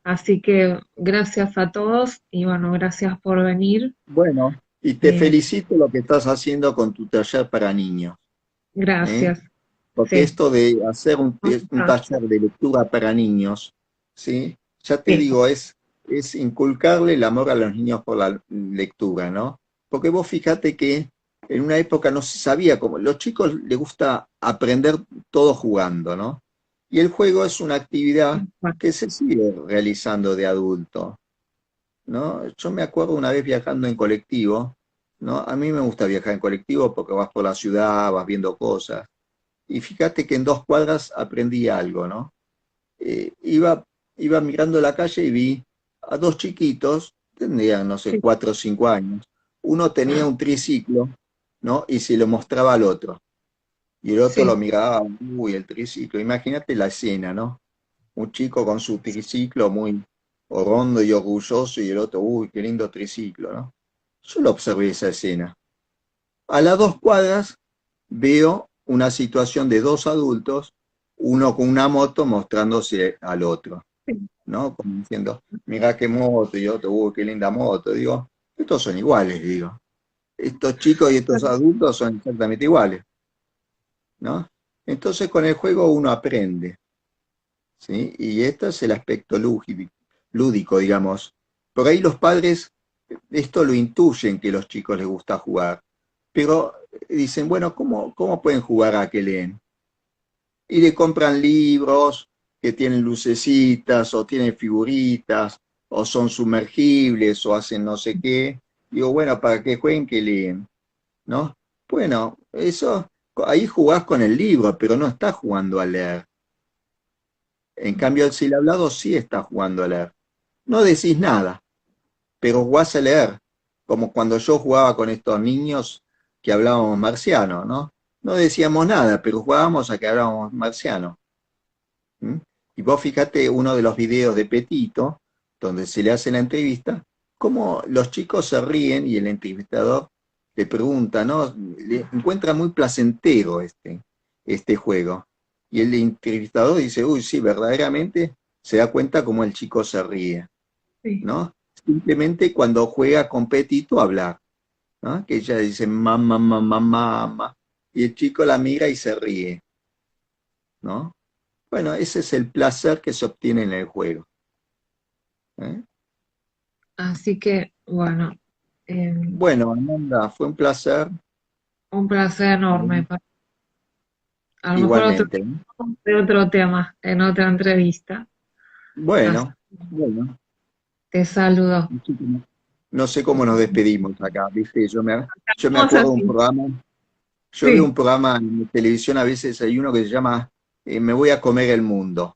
Así que gracias a todos y bueno, gracias por venir. Bueno, y te Eh, felicito lo que estás haciendo con tu taller para niños, ¿eh? gracias. Porque Sí, esto de hacer un taller de lectura para niños, ¿sí? Ya te sí, digo, es inculcarle el amor a los niños por la lectura, ¿no? Porque vos fíjate que en una época no se sabía cómo, los chicos les gusta aprender todo jugando, ¿no? Y el juego es una actividad que se sigue realizando de adulto, ¿no? Yo me acuerdo una vez viajando en colectivo, ¿no? A mí me gusta viajar en colectivo porque vas por la ciudad, vas viendo cosas. Y fíjate que en 2 cuadras aprendí algo, ¿no? Iba mirando la calle y vi a 2 chiquitos, tendrían, no sé, Sí, 4 o 5 años. Uno tenía un triciclo, ¿no? Y se lo mostraba al otro. Y el otro lo sí, miraba, uy, el triciclo. Imagínate la escena, ¿no? Un chico con su triciclo muy rondo y orgulloso y el otro, uy, qué lindo triciclo, ¿no? Yo lo observé esa escena. A las 2 cuadras veo una situación de 2 adultos, uno con una moto mostrándose al otro, sí, ¿no? Como diciendo, mira qué moto, y otro, uy, qué linda moto. Digo, estos son iguales, digo. Estos chicos y estos adultos son exactamente iguales, ¿no? Entonces con el juego uno aprende, ¿sí? Y este es el aspecto lúdico, digamos. Por ahí los padres esto lo intuyen que a los chicos les gusta jugar, pero dicen, bueno, ¿cómo pueden jugar a que leen? Y le compran libros que tienen lucecitas o tienen figuritas o son sumergibles o hacen no sé qué. Digo, bueno, para que jueguen que leen, ¿no? Bueno, eso, ahí jugás con el libro, pero no estás jugando a leer. En cambio, el sil hablado sí está jugando a leer. No decís nada, pero jugás a leer, como cuando yo jugaba con estos niños que hablábamos marciano, ¿no? No decíamos nada, pero jugábamos a que hablábamos marciano. ¿Mm? Y vos fíjate uno de los videos de Petito, donde se le hace la entrevista, cómo los chicos se ríen y el entrevistador le pregunta, ¿no? Le encuentra muy placentero este juego. Y el entrevistador dice, uy, sí, verdaderamente se da cuenta cómo el chico se ríe, sí. ¿no? Simplemente cuando juega con Petito a hablar, ¿no? Que ella dice, mamá, mamá, mamá, y el chico la mira y se ríe, ¿no? Bueno, ese es el placer que se obtiene en el juego, ¿eh? Así que, bueno, eh, Bueno, Amanda, fue un placer, un placer enorme. A lo mejor igualmente, ¿eh? de otro tema, en otra entrevista. Así Bueno, bueno, te saludo. no sé cómo nos despedimos acá, ¿viste? Yo me Vamos acuerdo de un así. programa, yo veo Sí, un programa en televisión, a veces hay uno que se llama Me voy a comer el mundo,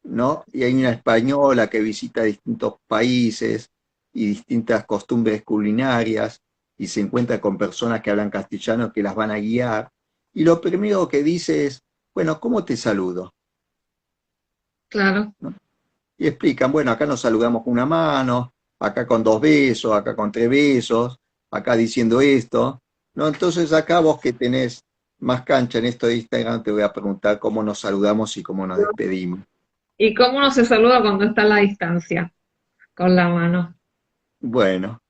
¿no? Y hay una española que visita distintos países y distintas costumbres culinarias y se encuentra con personas que hablan castellano que las van a guiar. Y lo primero que dice es, bueno, ¿cómo te saludo? claro. ¿No? Y explican, bueno, acá nos saludamos con una mano, acá con 2 besos, acá con 3 besos, acá diciendo esto, ¿no? Entonces acá vos que tenés más cancha en esto de Instagram, te voy a preguntar cómo nos saludamos y cómo nos despedimos. ¿Y cómo uno se saluda cuando está a la distancia? Con la mano. Bueno,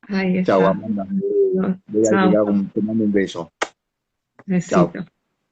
Ahí chao, está. Amanda. Saludos. Voy a Chao. llegar te mando un beso. Chao. Besito.